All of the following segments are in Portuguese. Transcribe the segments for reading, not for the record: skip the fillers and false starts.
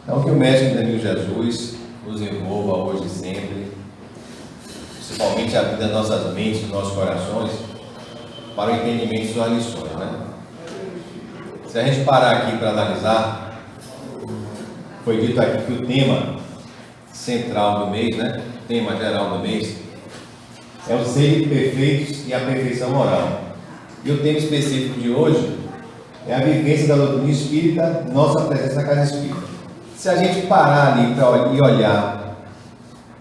Então, que o Mestre Amigo Jesus nos envolva hoje e sempre, principalmente a vida das nossas mentes, dos nossos corações, para o entendimento de suas lições, né? Se a gente parar aqui para analisar, foi dito aqui que o tema central do mês, né? O tema geral do mês é os seres perfeitos e a perfeição moral. E o tema específico de hoje é a vivência da doutrina espírita, nossa presença na casa espírita. Se a gente parar ali e olhar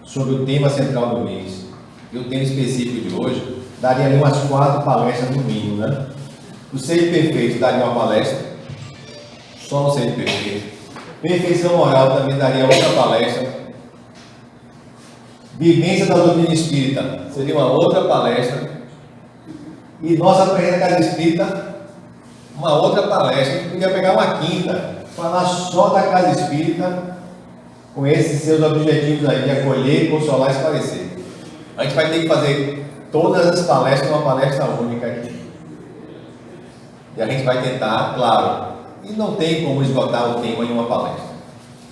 sobre o tema central do mês e o tema específico de hoje, daria ali umas 4 palestras no mínimo, né? O ser perfeito daria uma palestra, só no ser perfeito. Perfeição moral também daria outra palestra. Vivência da doutrina espírita seria uma outra palestra. E nossa presença na casa espírita, uma outra palestra. A gente podia pegar uma quinta, falar só da casa espírita, com esses seus objetivos aí, de acolher, consolar e esclarecer. A gente vai ter que fazer todas as palestras uma palestra única aqui. E a gente vai tentar, claro, e não tem como esgotar o tema em uma palestra.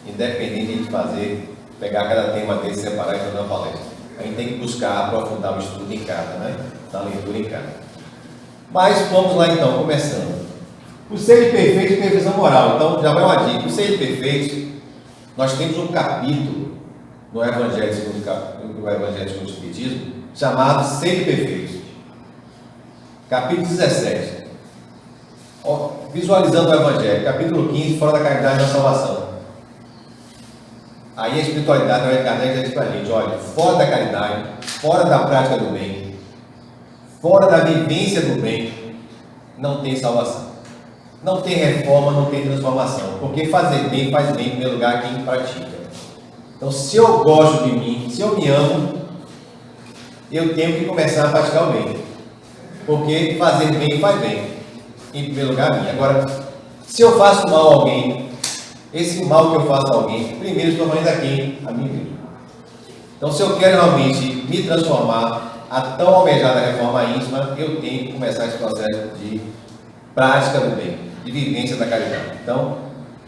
Independente de a gente fazer, pegar cada tema desse, separar e fazer uma palestra. A gente tem que buscar aprofundar o estudo em cada, né? Da leitura em cada. Mas vamos lá então, começando. Os seres perfeitos e perfeição moral. Então, já vai uma dica. Os seres perfeitos, nós temos um capítulo no Evangelho segundo o Espiritismo, chamado Seres Perfeitos. Capítulo 17. Visualizando o Evangelho. Capítulo 15, fora da caridade da salvação. Aí a espiritualidade da Kardec diz para a gente, olha, fora da caridade, fora da prática do bem, fora da vivência do bem, não tem salvação. Não tem reforma, não tem transformação. Porque fazer bem faz bem em primeiro lugar quem pratica. Então, se eu gosto de mim, se eu me amo, eu tenho que começar a praticar o bem. Porque fazer bem faz bem, em primeiro lugar a mim. Agora, se eu faço mal a alguém, esse mal que eu faço a alguém, primeiro estou fazendo a quem? A mim mesmo. Então, se eu quero realmente me transformar, a tão almejada reforma íntima, eu tenho que começar esse processo de prática do bem, de vivência da caridade. Então,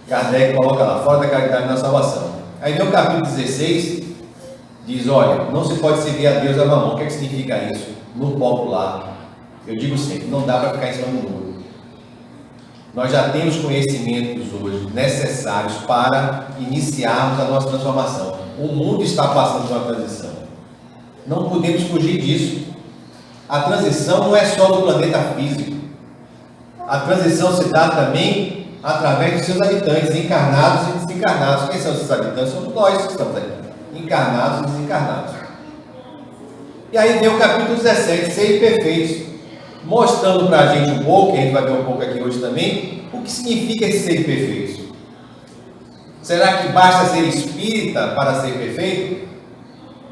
Kardec coloca lá, fora da caridade na salvação. Aí vem o capítulo 16, diz, olha, não se pode servir a Deus a mamão. O que é que significa isso? No popular, eu digo sempre, não dá para ficar em cima do muro. Nós já temos conhecimentos hoje necessários para iniciarmos a nossa transformação. O mundo está passando por uma transição. Não podemos fugir disso. A transição não é só do planeta físico. A transição se dá também através dos seus habitantes, encarnados e desencarnados. Quem são esses habitantes? Somos nós que estamos aqui, encarnados e desencarnados. E aí vem o capítulo 17, Seres Perfeitos, mostrando para a gente um pouco, que a gente vai ver um pouco aqui hoje também, o que significa esse ser perfeito. Será que basta ser espírita para ser perfeito?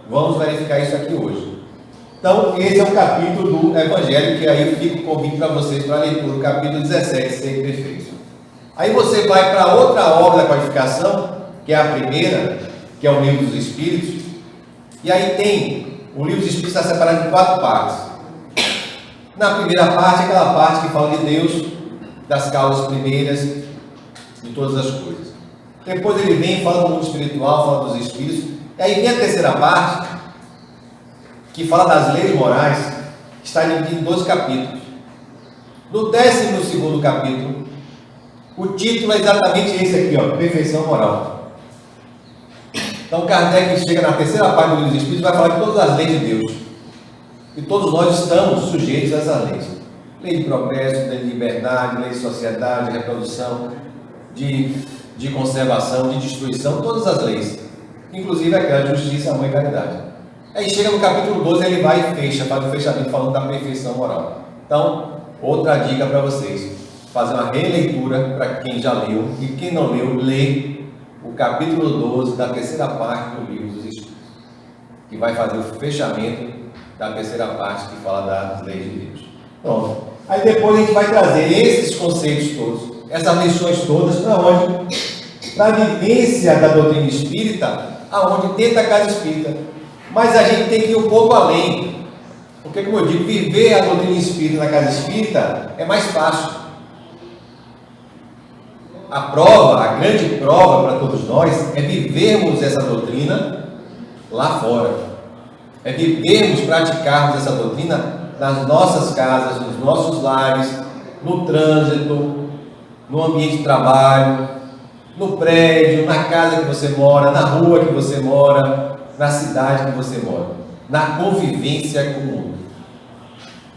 Vamos verificar isso aqui hoje. Então, esse é o capítulo do Evangelho, que aí fica o convite para vocês para a leitura, o capítulo 17, Ser Perfeito. Aí você vai para outra obra da qualificação, que é a primeira, que é o Livro dos Espíritos, e aí tem, o Livro dos Espíritos está separado em 4 partes. Na primeira parte, aquela parte que fala de Deus, das causas primeiras, de todas as coisas. Depois ele vem e fala do mundo espiritual, fala dos Espíritos, e aí vem a terceira parte, que fala das leis morais, que está dividido em 12 capítulos. No 12º capítulo, o título é exatamente esse aqui, ó, Perfeição Moral. Então Kardec chega na terceira parte do Livro dos Espíritos e vai falar de todas as leis de Deus. E todos nós estamos sujeitos a essas leis. Lei de progresso, lei de liberdade, lei de sociedade, de reprodução, de conservação, de destruição, todas as leis. Inclusive aquela justiça, amor e caridade. Aí chega no capítulo 12, ele vai e fecha, faz o fechamento falando da perfeição moral. Então, outra dica para vocês, fazer uma releitura para quem já leu, e quem não leu, lê o capítulo 12 da terceira parte do Livro dos Espíritos, que vai fazer o fechamento da terceira parte que fala das leis de Deus. Pronto. Aí depois a gente vai trazer esses conceitos todos, essas lições todas, para onde? Para a vivência da doutrina espírita, aonde dentro da casa espírita. Mas a gente tem que ir um pouco além, porque, como eu digo, viver a doutrina espírita na casa espírita é mais fácil. a grande prova para todos nós é vivermos essa doutrina lá fora. É vivermos, praticarmos essa doutrina nas nossas casas, nos nossos lares, no trânsito, no ambiente de trabalho, no prédio, na casa que você mora, na rua que você mora, na cidade que você mora, na convivência com o outro.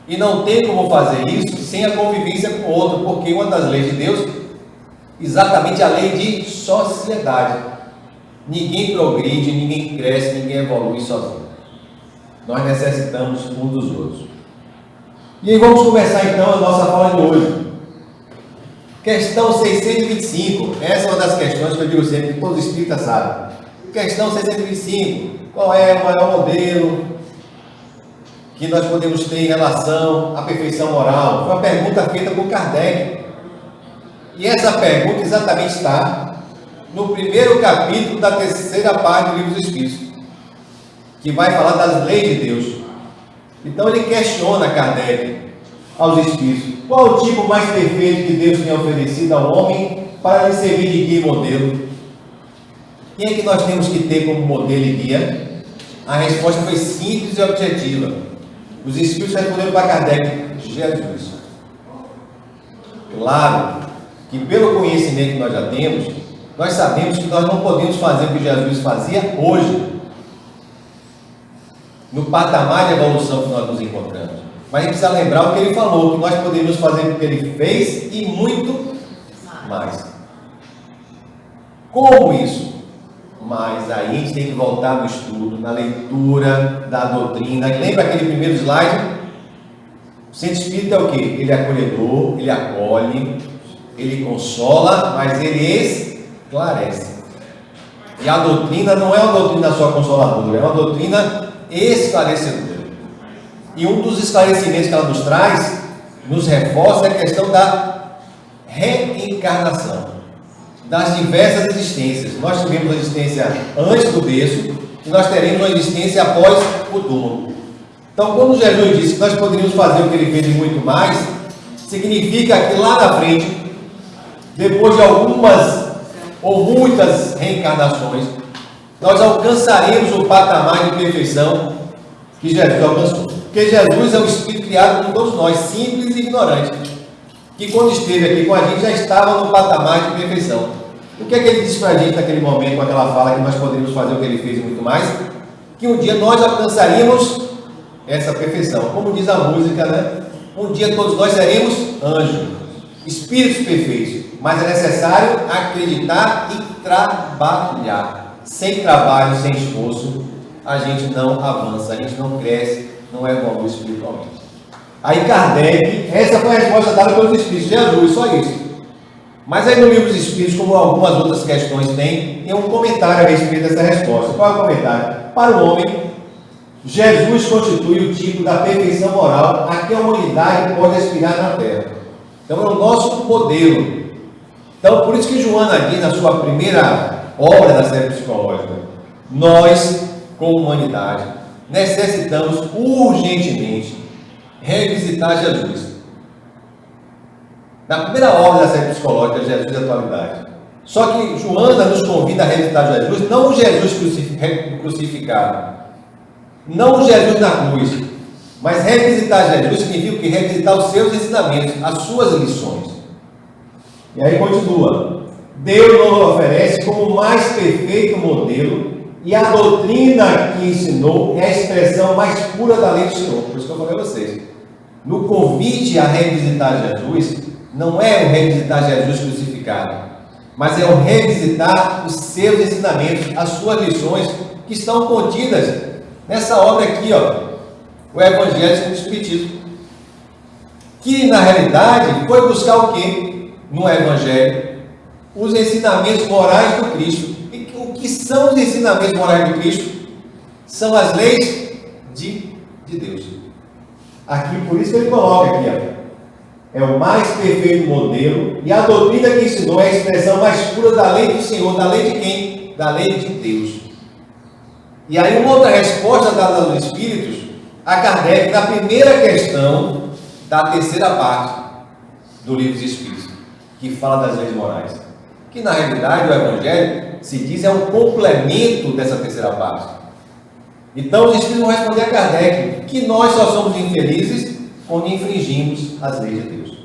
E não tem como fazer isso sem a convivência com o outro, porque uma das leis de Deus, exatamente a lei de sociedade. Ninguém progride, ninguém cresce, ninguém evolui sozinho. Nós necessitamos uns dos outros. E aí vamos começar então a nossa fala de hoje. Questão 625. Essa é uma das questões que eu digo sempre, que todos os espíritas sabem. Questão 625. Qual é o maior modelo que nós podemos ter em relação à perfeição moral? Foi uma pergunta feita por Kardec. E essa pergunta exatamente está no primeiro capítulo da terceira parte do Livro dos Espíritos, que vai falar das leis de Deus. Então ele questiona Kardec aos Espíritos: qual o tipo mais perfeito que Deus tem oferecido ao homem para lhe servir de guia e modelo? Quem é que nós temos que ter como modelo e guia? A resposta foi simples e objetiva. Os Espíritos responderam para Kardec: Jesus. Claro que pelo conhecimento que nós já temos, nós sabemos que nós não podemos fazer o que Jesus fazia hoje, no patamar de evolução que nós nos encontramos. Mas a gente precisa lembrar o que ele falou, que nós podemos fazer o que ele fez e muito mais. Como isso? Mas aí a gente tem que voltar no estudo, na leitura da doutrina. Lembra aquele primeiro slide? O centro espírita é o quê? Ele é acolhedor, ele acolhe, ele consola, mas ele esclarece. E a doutrina não é uma doutrina só consoladora, é uma doutrina esclarecedora. E um dos esclarecimentos que ela nos traz, nos reforça, é a questão da reencarnação, das diversas existências. Nós tivemos a existência antes do berço e nós teremos uma existência após o túmulo. Então, quando Jesus disse que nós poderíamos fazer o que ele fez e muito mais, significa que lá na frente, depois de algumas ou muitas reencarnações, nós alcançaremos o patamar de perfeição que Jesus alcançou. Porque Jesus é o Espírito criado por todos nós, simples e ignorantes, que quando esteve aqui com a gente já estava no patamar de perfeição. O que é que ele disse para a gente naquele momento, com aquela fala que nós poderíamos fazer o que ele fez e muito mais? Que um dia nós alcançaríamos essa perfeição. Como diz a música, né? Um dia todos nós seremos anjos, espíritos perfeitos, mas é necessário acreditar e trabalhar. Sem trabalho, sem esforço, a gente não avança, a gente não cresce, não evolui espiritualmente. Aí Kardec, essa foi a resposta dada pelos Espíritos, Jesus, só isso. Mas aí no livro dos Espíritos, como algumas outras questões tem um comentário a respeito dessa resposta. Qual é o comentário? Para o homem, Jesus constitui o tipo da perfeição moral a que a humanidade pode aspirar na Terra. Então é o nosso modelo. Então por isso que Joana diz na sua primeira obra da série psicológica: nós, como humanidade, necessitamos urgentemente revisitar Jesus. Na primeira obra da série psicológica, Jesus e a Atualidade. Só que Joana nos convida a revisitar Jesus, não o Jesus crucificado, não o Jesus na cruz, mas revisitar Jesus significa que revisitar os seus ensinamentos, as suas lições. E aí continua: Deus nos oferece como o mais perfeito modelo, e a doutrina que ensinou é a expressão mais pura da lei do Senhor. Por isso que eu falei a vocês, no convite a revisitar Jesus, não é o revisitar Jesus crucificado, mas é o revisitar os seus ensinamentos, as suas lições, que estão contidas nessa obra aqui, ó, o Evangelho segundo o Espiritismo, que na realidade foi buscar o quê? No Evangelho, os ensinamentos morais do Cristo. E o que são os ensinamentos morais do Cristo? São as leis de Deus. Aqui, por isso que ele coloca aqui, ó, é o mais perfeito modelo, e a doutrina que ensinou é a expressão mais pura da lei do Senhor. Da lei de quem? Da lei de Deus. E aí uma outra resposta dada aos Espíritos a Kardec na primeira questão da terceira parte do Livro dos Espíritos, que fala das leis morais. que na realidade o Evangelho, se diz, é um complemento dessa terceira parte. Então os Espíritos vão responder a Kardec que nós só somos infelizes quando infringimos as leis de Deus.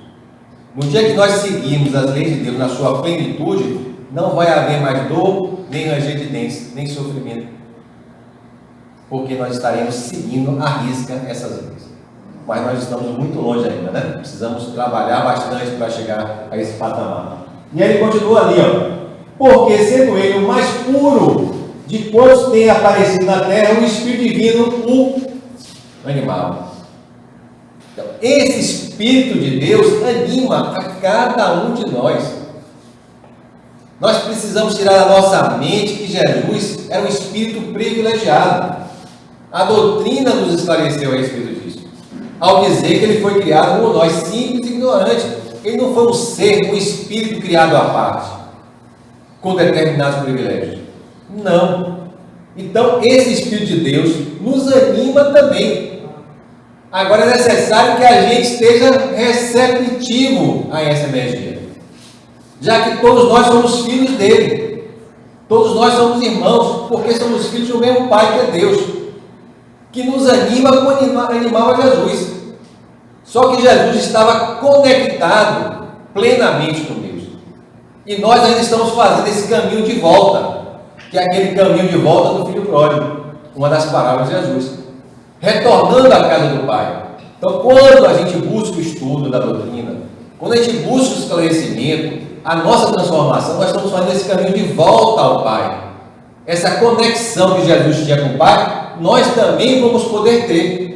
No dia que nós seguirmos as leis de Deus na sua plenitude, não vai haver mais dor, nem ranger de dentes, nem sofrimento, porque nós estaremos seguindo à risca essas leis. Mas nós estamos muito longe ainda, né? Precisamos trabalhar bastante para chegar a esse patamar. E aí ele continua ali, ó. Porque sendo ele o mais puro de quantos tem aparecido na terra, o Espírito Divino, o animal. Então, esse Espírito de Deus anima a cada um de nós. Nós precisamos tirar da nossa mente que Jesus era um Espírito privilegiado. A doutrina nos esclareceu a respeito disso, ao dizer que ele foi criado como nós, simples e ignorantes. Ele não foi um ser, um espírito criado à parte, com determinados privilégios. Não. Então, esse Espírito de Deus nos anima também. Agora é necessário que a gente esteja receptivo a essa energia, já que todos nós somos filhos dele. Todos nós somos irmãos, porque somos filhos do mesmo Pai, que é Deus, que nos anima como animava Jesus. Só que Jesus estava conectado plenamente com Deus. E nós ainda estamos fazendo esse caminho de volta, que é aquele caminho de volta do filho pródigo, uma das parábolas de Jesus, retornando à casa do Pai. Então, quando a gente busca o estudo da doutrina, quando a gente busca o esclarecimento, a nossa transformação, nós estamos fazendo esse caminho de volta ao Pai. Essa conexão que Jesus tinha com o Pai, nós também vamos poder ter.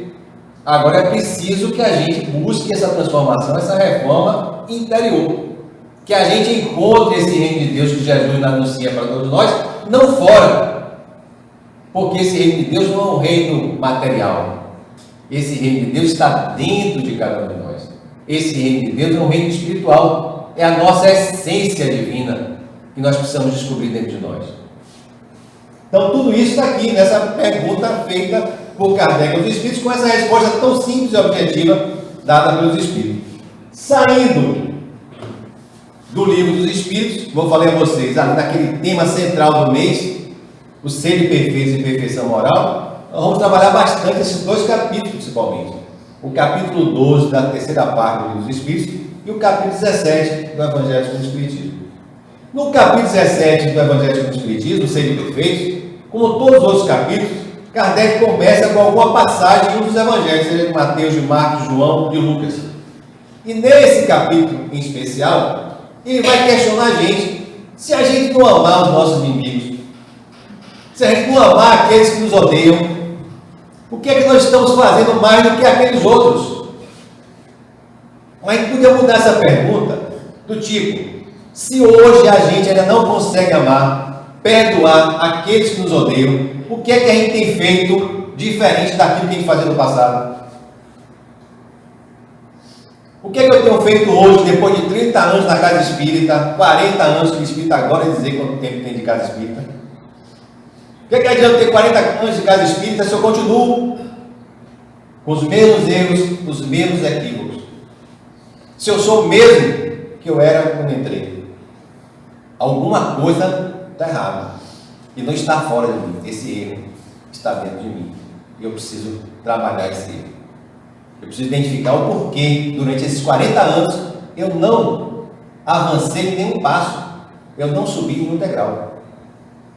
Agora é preciso que a gente busque essa transformação, essa reforma interior. Que a gente encontre esse reino de Deus que Jesus anuncia para todos nós, não fora. Porque esse reino de Deus não é um reino material. Esse reino de Deus está dentro de cada um de nós. Esse reino de Deus é um reino espiritual. É a nossa essência divina que nós precisamos descobrir dentro de nós. Então tudo isso está aqui nessa pergunta feita por Kardec aos Espíritos, com essa resposta tão simples e objetiva dada pelos Espíritos. Saindo do Livro dos Espíritos, como eu falei a vocês, ali naquele tema central do mês, o ser de perfeitos e perfeição moral, nós vamos trabalhar bastante esses dois capítulos, principalmente. O capítulo 12 da terceira parte do Livro dos Espíritos e o capítulo 17 do Evangelho segundo o Espiritismo. No capítulo 17 do Evangelho segundo o Espiritismo, o ser de perfeitos, como todos os outros capítulos, Kardec começa com alguma passagem de um dos evangelhos, seja de Mateus, de Marcos, de João, de Lucas. E nesse capítulo em especial, ele vai questionar a gente se a gente não amar os nossos inimigos, se a gente não amar aqueles que nos odeiam, o que é que nós estamos fazendo mais do que aqueles outros? Mas a gente podia mudar essa pergunta do tipo: se hoje a gente ainda não consegue amar, perdoar aqueles que nos odeiam, o que é que a gente tem feito diferente daquilo que a gente fazia no passado? O que é que eu tenho feito hoje, depois de 30 anos na casa espírita, 40 anos que o espírita agora é dizer quanto tempo tem de casa espírita? O que é que adianta ter 40 anos de casa espírita se eu continuo com os mesmos erros, os mesmos equívocos? Se eu sou o mesmo que eu era quando entrei, alguma coisa está errada. E não está fora de mim, esse erro está dentro de mim. E eu preciso trabalhar esse erro. Eu preciso identificar o porquê, durante esses 40 anos, eu não avancei nenhum passo, eu não subi nenhum degrau.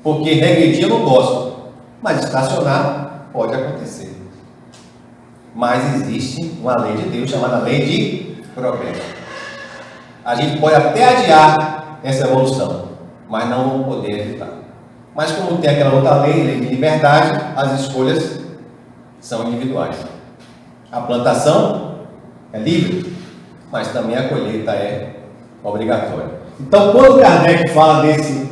Porque regredir eu não gosto, mas estacionar pode acontecer. Mas existe uma lei de Deus chamada lei de progresso. A gente pode até adiar essa evolução, mas não vamos poder evitar. Mas como tem aquela outra lei, lei de liberdade, as escolhas são individuais. A plantação é livre, mas também a colheita é obrigatória. Então, quando Kardec fala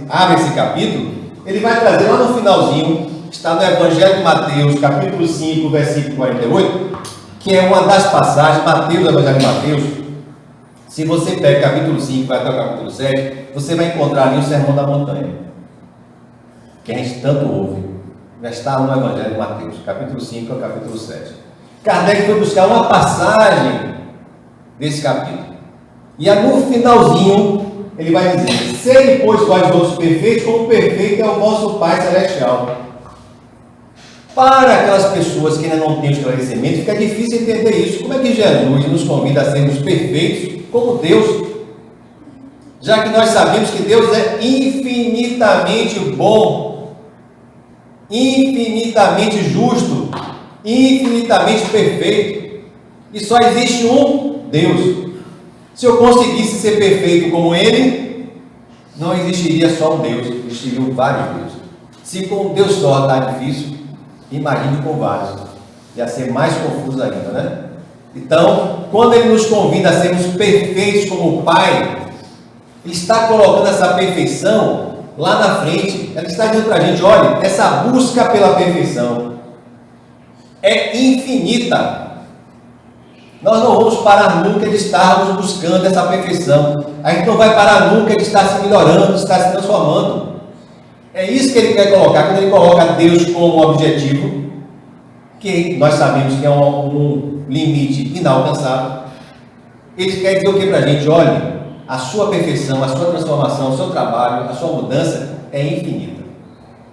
abre esse capítulo, ele vai trazer lá no finalzinho, está no Evangelho de Mateus, capítulo 5, versículo 48, que é uma das passagens, Mateus, Evangelho de Mateus. Se você pega o capítulo 5, vai até o capítulo 7, você vai encontrar ali o Sermão da Montanha, que a gente tanto ouve. Já está no Evangelho de Mateus, capítulo 5 ao capítulo 7. Kardec foi buscar uma passagem desse capítulo. E no finalzinho ele vai dizer: sede, pois, vós outros perfeitos, como perfeito é o vosso Pai Celestial. Para aquelas pessoas que ainda não têm esclarecimento, fica difícil entender isso. Como é que Jesus nos convida a sermos perfeitos como Deus? Já que nós sabemos que Deus é infinitamente bom, infinitamente justo, infinitamente perfeito, e só existe um Deus. Se eu conseguisse ser perfeito como Ele, não existiria só um Deus, existiriam vários deuses. Se com um Deus só está difícil, imagine com vários, ia ser mais confuso ainda, né? Então, quando Ele nos convida a sermos perfeitos como o Pai, Ele está colocando essa perfeição lá na frente. Ele está dizendo para a gente: olha, essa busca pela perfeição é infinita. Nós não vamos parar nunca de estarmos buscando essa perfeição. A gente não vai parar nunca de estar se melhorando, de estar se transformando. É isso que Ele quer colocar. Quando Ele coloca Deus como objetivo, que nós sabemos que é um limite inalcançável, Ele quer dizer o que para a gente? Olha, a sua perfeição, a sua transformação, o seu trabalho, a sua mudança é infinita.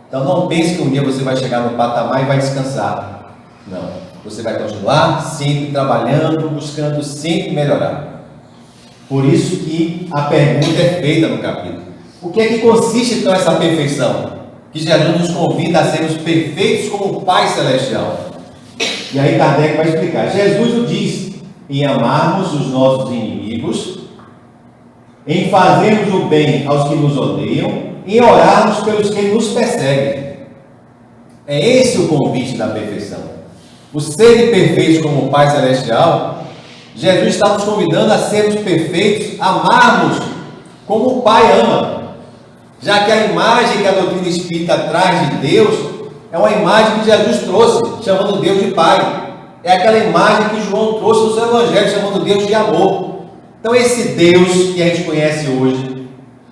Então não pense que um dia você vai chegar no patamar e vai descansar. Não. Você vai continuar sempre trabalhando, buscando sempre melhorar. Por isso que a pergunta é feita no capítulo: o que é que consiste então essa perfeição? Que Jesus nos convida a sermos perfeitos como o Pai Celestial. E aí Kardec vai explicar. Jesus o diz: em amarmos os nossos inimigos, em fazermos o bem aos que nos odeiam, em orarmos pelos que nos perseguem. É esse o convite da perfeição. O ser perfeito como o Pai Celestial, Jesus está nos convidando a sermos perfeitos, amarmos como o Pai ama. Já que a imagem que a doutrina espírita traz de Deus é uma imagem que Jesus trouxe, chamando Deus de Pai. É aquela imagem que João trouxe no seu Evangelho, chamando Deus de amor. Então esse Deus que a gente conhece hoje,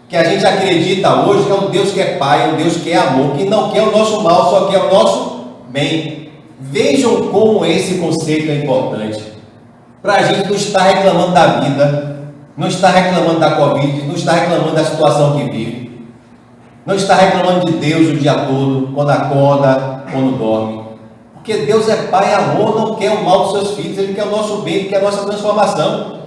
que a gente acredita hoje, é um Deus que é Pai, é um Deus que é amor, que não quer o nosso mal, só quer o nosso bem. Vejam como esse conceito é importante, para a gente não estar reclamando da vida, não estar reclamando da Covid, não estar reclamando da situação que vive, não estar reclamando de Deus o dia todo, quando acorda, quando dorme, porque Deus é Pai, amor, não quer o mal dos seus filhos, Ele quer o nosso bem, Ele quer a nossa transformação.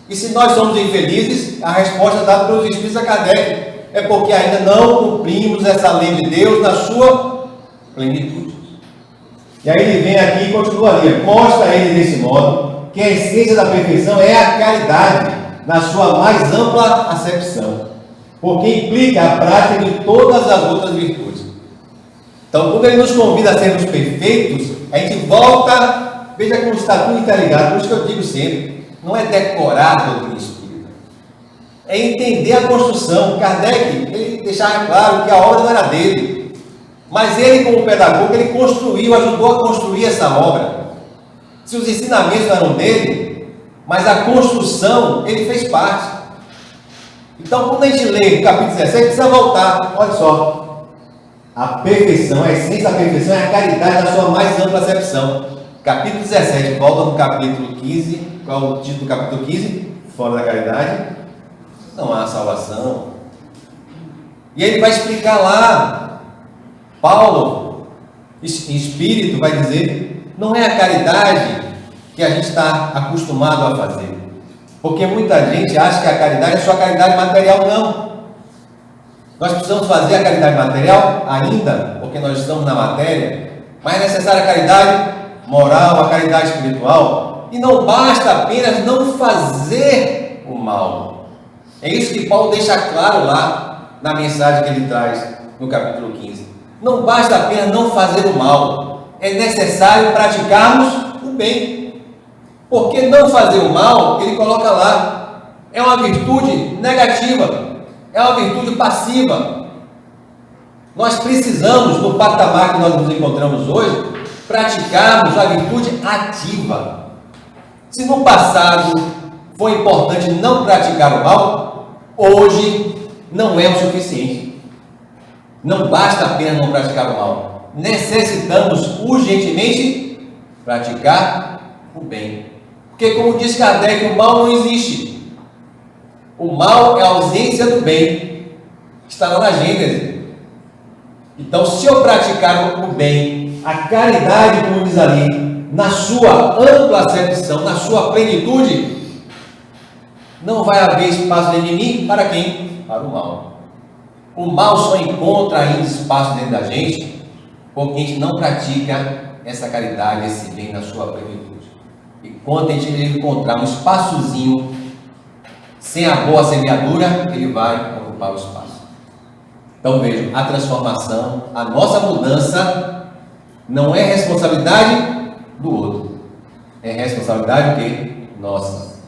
E se nós somos infelizes, a resposta dada pelos Espíritos a Kardec é porque ainda não cumprimos essa lei de Deus na sua plenitude. E aí ele vem aqui e continua ali: mostra a ele desse modo que a essência da perfeição é a caridade, na sua mais ampla acepção, porque implica a prática de todas as outras virtudes. Então, quando ele nos convida a sermos perfeitos, a gente volta, veja como está tudo interligado. Por isso que eu digo sempre: não é decorar a doutrina espírita, é entender a construção. Kardec, ele deixava claro que a obra não era dele, mas ele, como pedagogo, ele construiu, ajudou a construir essa obra. Se os ensinamentos não eram dele, mas a construção, ele fez parte. Então, quando a gente lê o capítulo 17, precisa voltar. Olha só, a perfeição, a essência da perfeição é a caridade na sua mais ampla acepção. Capítulo 17, volta no capítulo 15. Qual é o título do capítulo 15? Fora da caridade não há salvação. E ele vai explicar lá. Paulo, em espírito, vai dizer: não é a caridade que a gente está acostumado a fazer, porque muita gente acha que a caridade é só a caridade material. Não, nós precisamos fazer a caridade material ainda, porque nós estamos na matéria, mas é necessária a caridade moral, a caridade espiritual, e não basta apenas não fazer o mal. É isso que Paulo deixa claro lá na mensagem que ele traz no capítulo 15. Não basta apenas não fazer o mal, é necessário praticarmos o bem. Porque não fazer o mal, ele coloca lá, é uma virtude negativa, é uma virtude passiva. Nós precisamos, no patamar que nós nos encontramos hoje, praticarmos a virtude ativa. Se no passado foi importante não praticar o mal, hoje não é o suficiente. Não basta apenas não praticar o mal. Necessitamos urgentemente praticar o bem. Porque, como diz Kardec, o mal não existe. O mal é a ausência do bem. Está lá na Gênesis. Então, se eu praticar o bem, a caridade, como diz ali, na sua ampla acepção, na sua plenitude, não vai haver espaço dentro de mim para quem? Para o mal. O mal só encontra ainda espaço dentro da gente porque a gente não pratica essa caridade, esse bem na sua plenitude. E quando a gente encontrar um espaçozinho sem a boa semeadura, ele vai ocupar o espaço. Então vejam, a transformação, a nossa mudança não é responsabilidade do outro, é responsabilidade o quê? Nossa.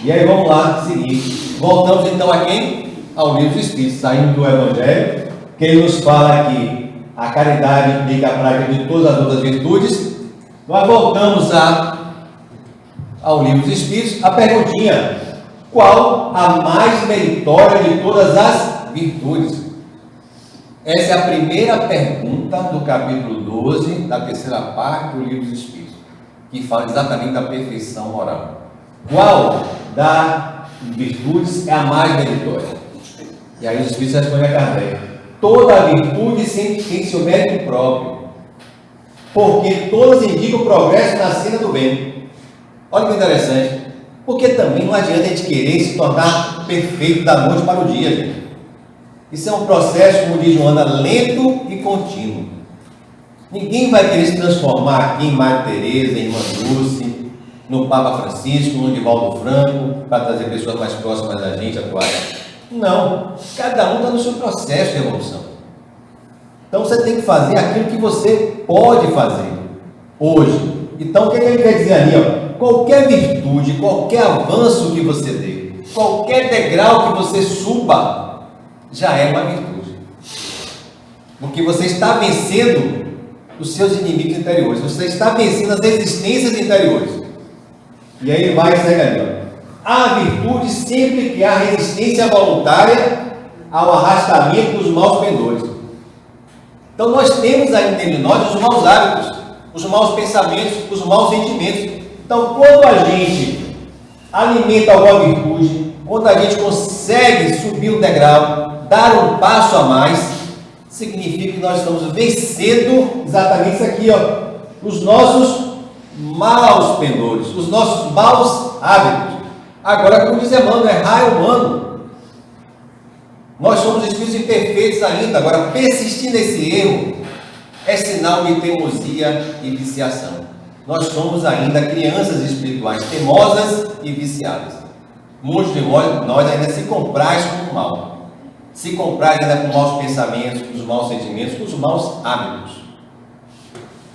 E aí vamos lá, seguir. Voltamos então a quem? Ao livro dos Espíritos, saindo do Evangelho, que ele nos fala que a caridade implica a prática de todas as outras virtudes. Nós voltamos ao livro dos Espíritos, a perguntinha: qual a mais meritória de todas as virtudes? Essa é a primeira pergunta do capítulo 12, da terceira parte do livro dos Espíritos, que fala exatamente da perfeição moral. Qual das virtudes é a mais meritória? E aí os Espíritos respondem a Kardec: toda virtude tem seu mérito próprio, porque todas indicam o progresso na senda do bem. Olha que interessante, porque também não adianta a gente querer se tornar perfeito da noite para o dia, gente. Isso é um processo, como diz Joana, lento e contínuo. Ninguém vai querer se transformar aqui em Maria Teresa, em Irmã Dulce, no Papa Francisco, no Divaldo Franco, para trazer pessoas mais próximas da gente atuais. Não, cada um está no seu processo de evolução. Então você tem que fazer aquilo que você pode fazer hoje. Então o que ele quer dizer ali? Ó? Qualquer virtude, qualquer avanço que você dê, qualquer degrau que você suba, já é uma virtude. Porque você está vencendo os seus inimigos interiores, você está vencendo as resistências interiores. E aí vai e segue ali, ó. Há virtude sempre que há resistência voluntária ao arrastamento dos maus pendores. Então nós temos aí dentro de nós os maus hábitos, os maus pensamentos, os maus sentimentos. Então quando a gente alimenta alguma virtude, quando a gente consegue subir um degrau, dar um passo a mais, significa que nós estamos vencendo exatamente isso aqui, ó, os nossos maus pendores, os nossos maus hábitos. Agora, como diz Emmanuel, errar é humano. Nós somos espíritos imperfeitos ainda. Agora, persistir nesse erro é sinal de teimosia e viciação. Nós somos ainda crianças espirituais teimosas e viciadas. Muitos de nós ainda se comprais com o mal. Se comprais ainda com maus pensamentos, com os maus sentimentos, com os maus hábitos.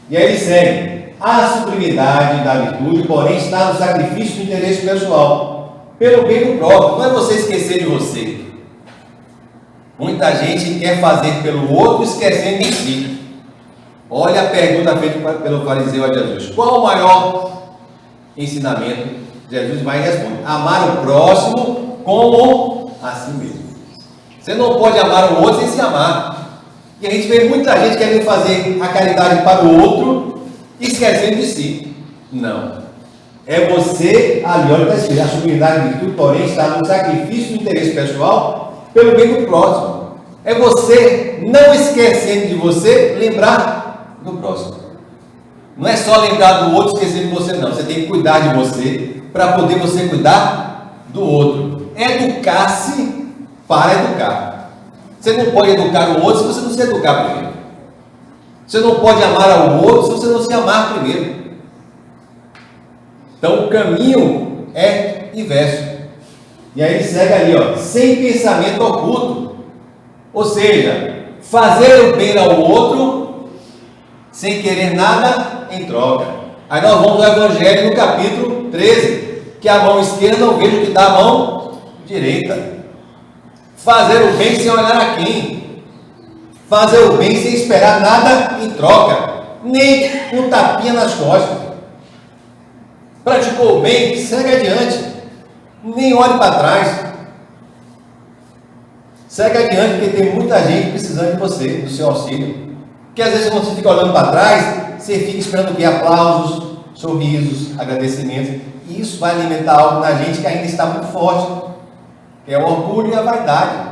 E aí ele segue. A sublimidade da virtude, porém, está no sacrifício do interesse pessoal, pelo bem do próprio. Não é você esquecer de você. Muita gente quer fazer pelo outro, esquecendo de si. Olha a pergunta feita pelo fariseu a Jesus: qual o maior ensinamento? Jesus vai e responde: amar o próximo como a si mesmo. Você não pode amar o outro sem se amar. E a gente vê muita gente querendo fazer a caridade para o outro, esquecendo de si. Não. É você, ali, olha, está escrito: a sublimidade de virtude, porém, está no sacrifício do interesse pessoal pelo bem do próximo. É você, não esquecendo de você, lembrar do próximo. Não é só lembrar do outro, esquecer de você, não. Você tem que cuidar de você, para poder você cuidar do outro. Educar-se para educar. Você não pode educar o outro se você não se educar primeiro. Você não pode amar ao outro se você não se amar primeiro. Então o caminho é inverso. E aí ele segue ali, ó, sem pensamento oculto. Ou seja, fazer o bem ao outro sem querer nada em troca. Aí nós vamos ao Evangelho no capítulo 13, que a mão esquerda não veja o que dá a mão direita. Fazer o bem sem olhar a quem. Fazer o bem sem esperar nada em troca, nem um tapinha nas costas. Praticou o bem, segue adiante, nem olhe para trás. Segue adiante, porque tem muita gente precisando de você, do seu auxílio. Porque às vezes quando você fica olhando para trás, você fica esperando o quê? Aplausos, sorrisos, agradecimentos. E isso vai alimentar algo na gente que ainda está muito forte, que é o orgulho e a vaidade.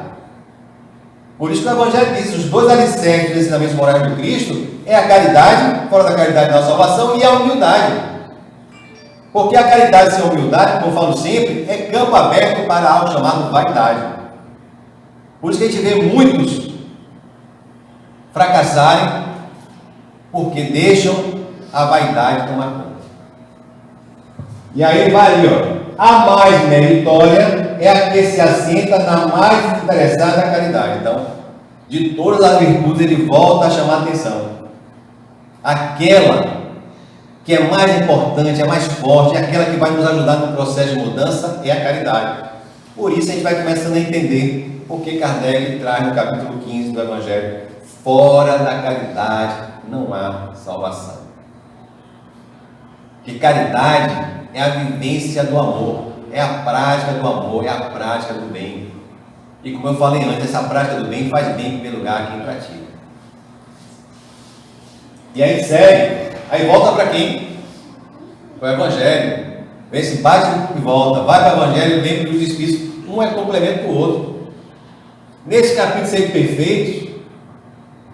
Por isso que o Evangelho diz, os dois alicerces dos ensinamentos morais do Cristo é a caridade, fora da caridade da salvação, e a humildade. Porque a caridade sem a humildade, como eu falo sempre, é campo aberto para algo chamado vaidade. Por isso que a gente vê muitos fracassarem, porque deixam a vaidade tomar conta. E aí vai ali, ó. A mais meritória é a que se assenta na mais desinteressada caridade. Então, de todas as virtudes, ele volta a chamar a atenção. Aquela que é mais importante, é mais forte, é aquela que vai nos ajudar no processo de mudança, é a caridade. Por isso a gente vai começando a entender o que Kardec traz no capítulo 15 do Evangelho. Fora da caridade não há salvação. Que caridade é a vivência do amor, é a prática do amor, é a prática do bem. E como eu falei antes, essa prática do bem faz bem em primeiro lugar a quem pratica. E aí segue, aí volta para quem? Para o Evangelho. Vem se bate e volta, vai para o Evangelho e vem para os Espíritos. Um é complemento do outro. Nesse capítulo 100 perfeitos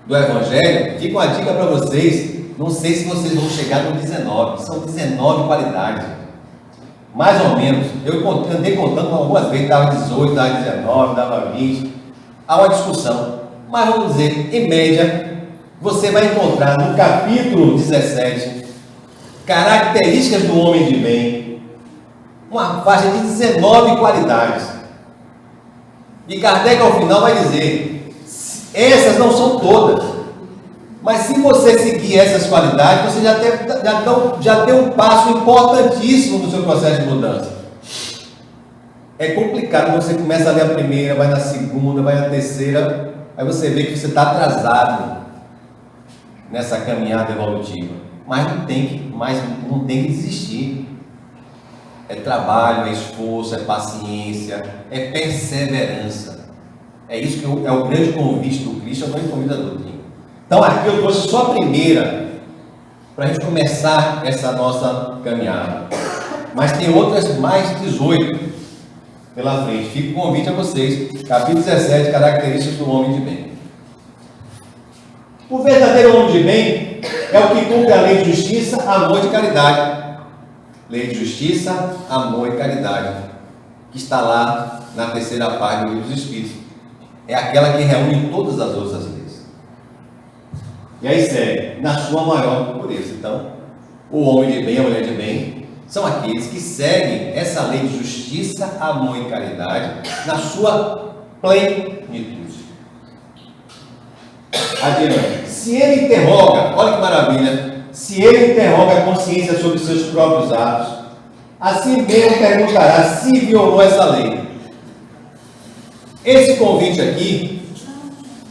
do Evangelho, fica uma dica para vocês. Não sei se vocês vão chegar no 19, são 19 qualidades. Mais ou menos, eu andei contando algumas vezes, dava 18, dava 19, dava 20. Há uma discussão, mas vamos dizer, em média, você vai encontrar no capítulo 17 características do homem de bem, uma faixa de 19 qualidades. E Kardec ao final vai dizer, essas não são todas, mas se você seguir essas qualidades, você já tem um passo importantíssimo no seu processo de mudança. É complicado, você começa a ler a primeira, vai na segunda, vai na terceira, aí você vê que você está atrasado nessa caminhada evolutiva. Mas não tem que desistir. É trabalho, é esforço, é paciência, é perseverança. É isso que é o grande convite do Cristo, é o grande convite da doutrina. Então aqui eu trouxe só a primeira, para a gente começar essa nossa caminhada. Mas tem outras mais 18 pela frente. Fica o convite a vocês. Capítulo 17, características do homem de bem. O verdadeiro homem de bem é o que cumpre a lei de justiça, amor e caridade. Lei de justiça, amor e caridade, que está lá na terceira parte do Livro dos Espíritos. É aquela que reúne todas as outras leis. E aí segue, na sua maior pureza. Então, o homem de bem, a mulher de bem, são aqueles que seguem essa lei de justiça, amor e caridade na sua plenitude. Adiante. Se ele interroga, olha que maravilha, se ele interroga a consciência sobre seus próprios atos, assim mesmo perguntará se violou essa lei. Esse convite aqui,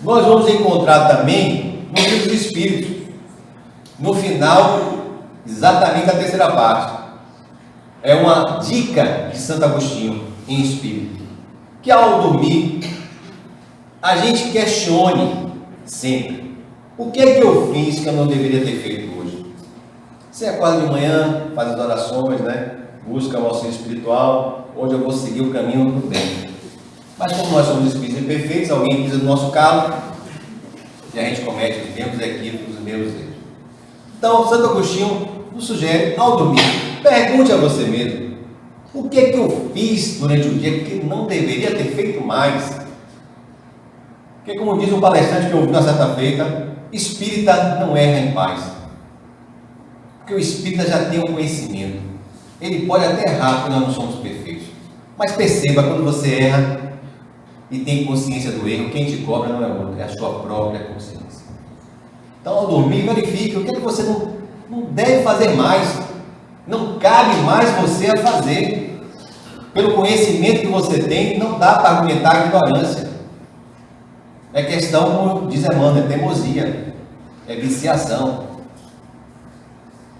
nós vamos encontrar também no Livro dos Espíritos, no final, exatamente da terceira parte. É uma dica de Santo Agostinho em espírito, que ao dormir, a gente questione sempre, o que é que eu fiz que eu não deveria ter feito hoje? Você acorda de manhã, faz as orações, né? Busca o auxílio espiritual, hoje eu vou seguir o caminho do bem. Mas como nós somos espíritos imperfeitos, alguém pisa no nosso calo, e a gente comete os mesmos equívocos, os mesmos erros. Então, Santo Agostinho nos sugere, ao dormir, pergunte a você mesmo, o que é que eu fiz durante o dia que não deveria ter feito mais? Porque, como diz um palestrante que eu ouvi na certa feita, espírita não erra em paz. Porque o espírita já tem um conhecimento. Ele pode até errar, porque nós não somos perfeitos. Mas perceba, quando você erra e tem consciência do erro, quem te cobra não é outro, é a sua própria consciência. Então, ao dormir, verifique o que é que você não deve fazer mais. Não cabe mais você a fazer. Pelo conhecimento que você tem, não dá para argumentar a ignorância. É questão, como diz Emmanuel, é teimosia, é viciação.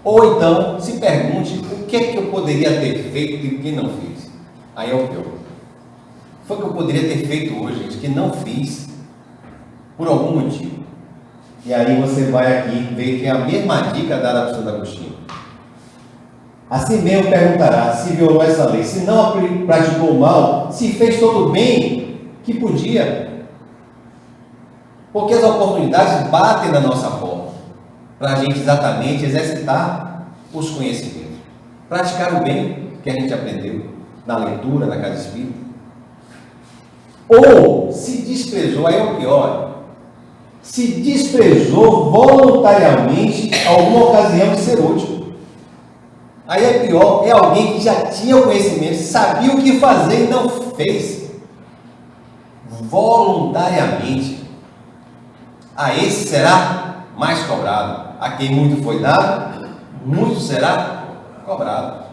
Ou então, se pergunte, o que é que eu poderia ter feito e o que não fiz? Aí é o pior. Foi o que eu poderia ter feito hoje, gente, que não fiz, por algum motivo. E aí você vai aqui ver que é a mesma dica dada por Santo Agostinho. a si mesmo perguntará se violou essa lei, se não praticou o mal, se fez todo o bem que podia. Porque as oportunidades batem na nossa porta para a gente exatamente exercitar os conhecimentos, praticar o bem que a gente aprendeu na leitura, na casa espírita. Ou se desprezou, aí é o pior, se desprezou voluntariamente alguma ocasião de ser útil. Aí é pior, é alguém que já tinha o conhecimento, sabia o que fazer e não fez. Voluntariamente. A esse será mais cobrado. A quem muito foi dado, muito será cobrado.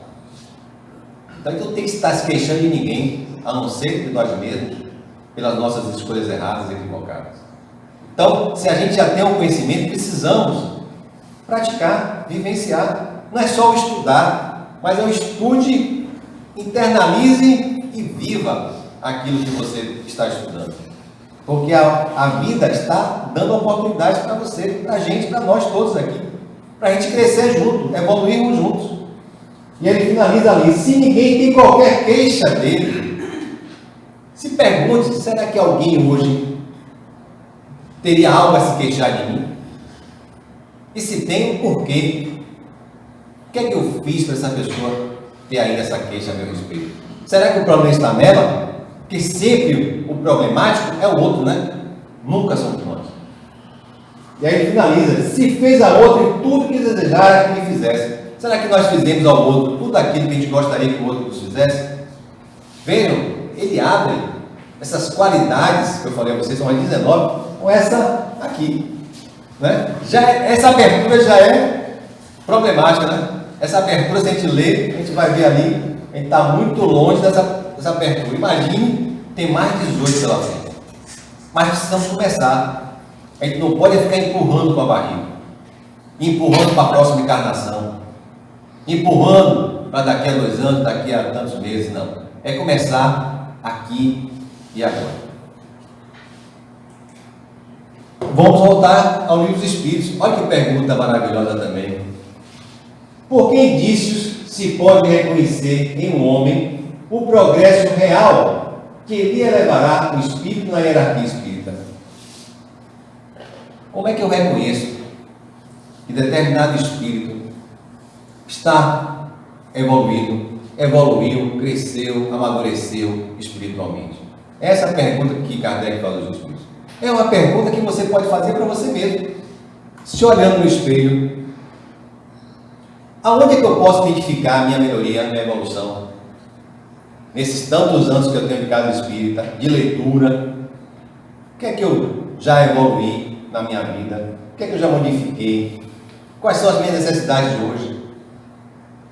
Então, não tem que estar se queixando de ninguém, a não ser de nós mesmos, pelas nossas escolhas erradas e equivocadas. Então, se a gente já tem um conhecimento, precisamos praticar, vivenciar. Não é só o estudar, mas é o estude, internalize e viva aquilo que você está estudando. Porque a vida está dando oportunidades para você, para a gente, para nós todos aqui, para a gente crescer junto, evoluirmos juntos. E ele finaliza ali: se ninguém tem qualquer queixa dele, se pergunte, será que alguém hoje teria algo a se queixar de mim? E se tem, por quê? O que é que eu fiz para essa pessoa ter ainda essa queixa a meu respeito? Será que o problema está nela? Porque sempre o problemático é o outro, né? Nunca somos nós. E aí ele finaliza: se fez a outro tudo que desejara que lhe fizesse. Será que nós fizemos ao outro tudo aquilo que a gente gostaria que o outro nos fizesse? Vejam, ele abre essas qualidades que eu falei a vocês, são as 19, com essa aqui, né? Essa abertura já é problemática, né? Essa abertura, se a gente ler, a gente vai ver ali, a gente está muito longe dessa abertura. Imagine, tem mais 18 pela frente. Mas precisamos começar. A gente não pode ficar empurrando com a barriga, empurrando para a próxima encarnação, empurrando para daqui a 2 anos, daqui a tantos meses, não. É começar aqui e agora. Vamos voltar ao Livro dos Espíritos. Olha que pergunta maravilhosa também. Por que indícios se pode reconhecer em um homem o progresso real que lhe elevará o espírito na hierarquia espírita? Como é que eu reconheço que determinado espírito está evoluiu, cresceu, amadureceu espiritualmente? Essa é a pergunta que Kardec faz aos espíritos. É uma pergunta que você pode fazer para você mesmo, se olhando no espelho. Aonde é que eu posso identificar a minha melhoria, a minha evolução? Nesses tantos anos que eu tenho de casa espírita, de leitura, o que é que eu já evoluí na minha vida? O que é que eu já modifiquei? Quais são as minhas necessidades de hoje?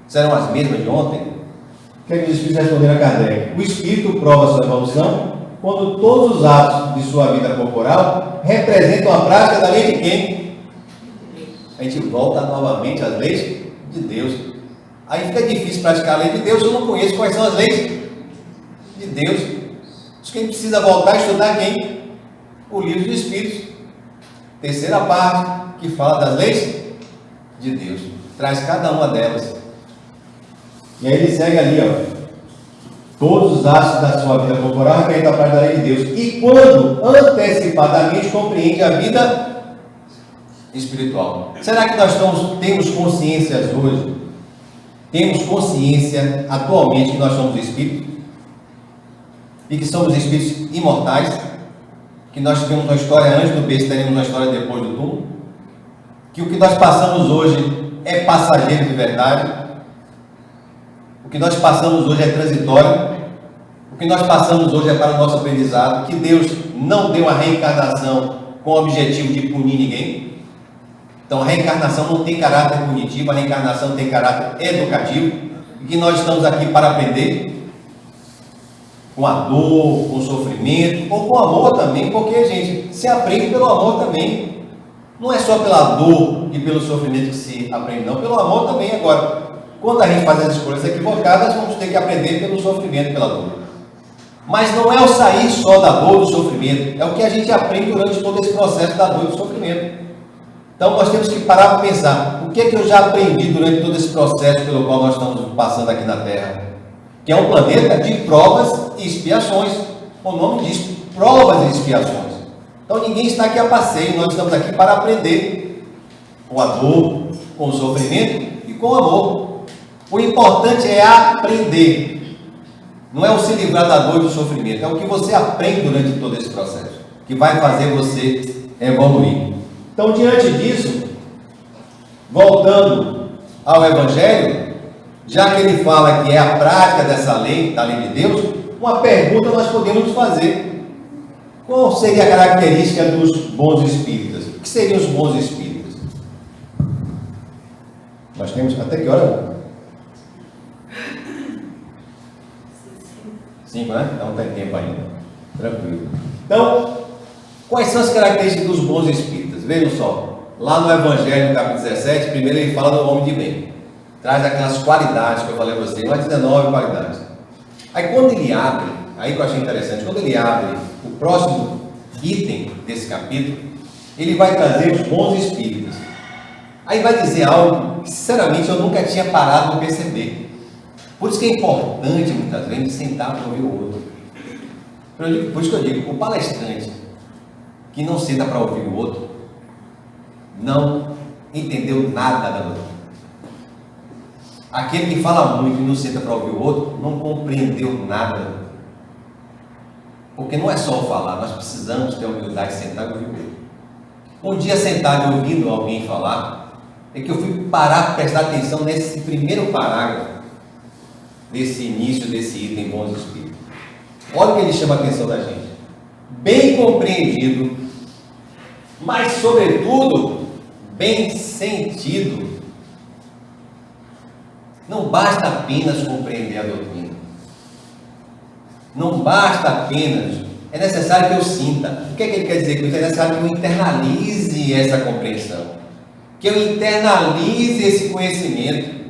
Serão as mesmas de ontem? O que é que os espíritos responderam a Kardec? O espírito prova sua evolução quando todos os atos de sua vida corporal representam a prática da lei de quem? A gente volta novamente às leis de Deus. Aí fica difícil praticar a lei de Deus, eu não conheço quais são as leis de Deus. Acho que a gente precisa voltar a estudar quem? O Livro dos Espíritos, terceira parte, que fala das leis de Deus, traz cada uma delas. E aí ele segue ali, ó: todos os atos da sua vida corporal representam a parte da lei de Deus, e quando antecipadamente compreende a vida espiritual. Será que nós temos consciências hoje? Temos consciência atualmente que nós somos espíritos? E que somos espíritos imortais? Que nós tivemos uma história antes do berço, teremos uma história depois do túmulo? Que o que nós passamos hoje é passageiro de verdade? O que nós passamos hoje é transitório? O que nós passamos hoje é para o nosso aprendizado? Que Deus não deu a reencarnação com o objetivo de punir ninguém? Então a reencarnação não tem caráter punitivo, a reencarnação tem caráter educativo, e que nós estamos aqui para aprender com a dor, com o sofrimento, ou com o amor também, porque, gente, se aprende pelo amor também. Não é só pela dor e pelo sofrimento que se aprende, não, pelo amor também. Agora, quando a gente faz as escolhas equivocadas, vamos ter que aprender pelo sofrimento, pela dor. Mas não é o sair só da dor, do sofrimento, é o que a gente aprende durante todo esse processo da dor e do sofrimento. Então nós temos que parar para pensar, o que é que eu já aprendi durante todo esse processo pelo qual nós estamos passando aqui na Terra? Que é um planeta de provas e expiações. O nome diz provas e expiações. Então ninguém está aqui a passeio, nós estamos aqui para aprender com a dor, com o sofrimento e com o amor. O importante é aprender, não é o se livrar da dor e do sofrimento, é o que você aprende durante todo esse processo, que vai fazer você evoluir. Então, diante disso, voltando ao Evangelho, já que ele fala que é a prática dessa lei, da lei de Deus, uma pergunta nós podemos nos fazer. Qual seria a característica dos bons espíritas? O que seriam os bons espíritas? Nós temos até que hora? 5, né? Então tem tempo ainda. Tranquilo. Então, quais são as características dos bons espíritas? Vejam só, lá no Evangelho, no capítulo 17, primeiro ele fala do homem de bem. Traz aquelas qualidades que eu falei a você, mais 19 qualidades. Aí quando ele abre, aí que eu achei interessante, quando ele abre o próximo item desse capítulo, ele vai trazer os bons espíritos. Aí vai dizer algo que, sinceramente, eu nunca tinha parado para perceber. Por isso que é importante, muitas vezes, sentar para ouvir o outro. Por isso que eu digo, o palestrante que não senta para ouvir o outro, não entendeu nada da doutrina. Aquele que fala muito e não senta para ouvir o outro, não compreendeu nada. Porque não é só o falar, nós precisamos ter a humildade de sentar e ouvir o outro. Um dia sentado e ouvindo alguém falar, é que eu fui parar para prestar atenção nesse primeiro parágrafo, desse início desse item bons espíritos. Olha o que ele chama a atenção da gente. Bem compreendido, mas sobretudo, bem sentido. Não basta apenas compreender a doutrina. Não basta apenas, é necessário que eu sinta. O que é que ele quer dizer com isso? É necessário que eu internalize essa compreensão, que eu internalize esse conhecimento,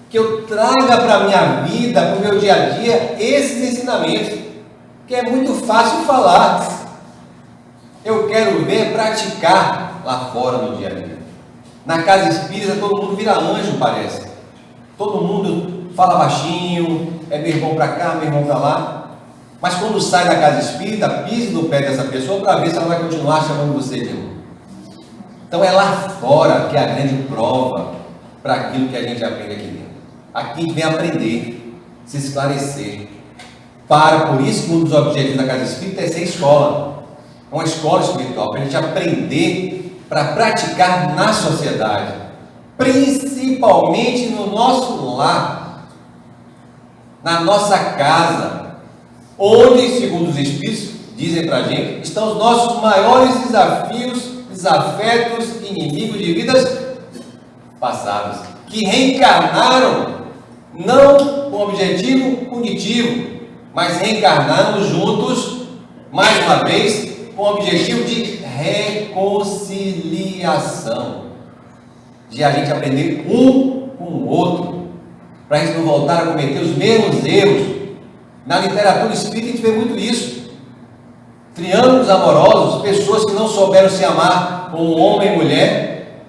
que eu traga para a minha vida, para o meu dia a dia, esses ensinamentos, que é muito fácil falar. Eu quero ver praticar lá fora no dia a dia. Na casa espírita todo mundo vira anjo, parece. Todo mundo fala baixinho, é meu irmão para cá, meu irmão para lá. Mas quando sai da casa espírita, pise no pé dessa pessoa para ver se ela vai continuar chamando você de irmão. Então é lá fora que é a grande prova para aquilo que a gente aprende aqui dentro. Aqui vem aprender, se esclarecer. Por isso que um dos objetivos da casa espírita é ser escola. É uma escola espiritual, para a gente aprender, para praticar na sociedade. Principalmente no nosso lar, na nossa casa, onde, segundo os Espíritos, dizem para a gente, estão os nossos maiores desafios, desafetos, inimigos de vidas passadas, que reencarnaram, não com objetivo punitivo, mas reencarnaram juntos, mais uma vez, com o objetivo de reconciliação, de a gente aprender um com o outro, para a gente não voltar a cometer os mesmos erros. Na literatura espírita a gente vê muito isso. Triângulos amorosos, pessoas que não souberam se amar como homem e mulher,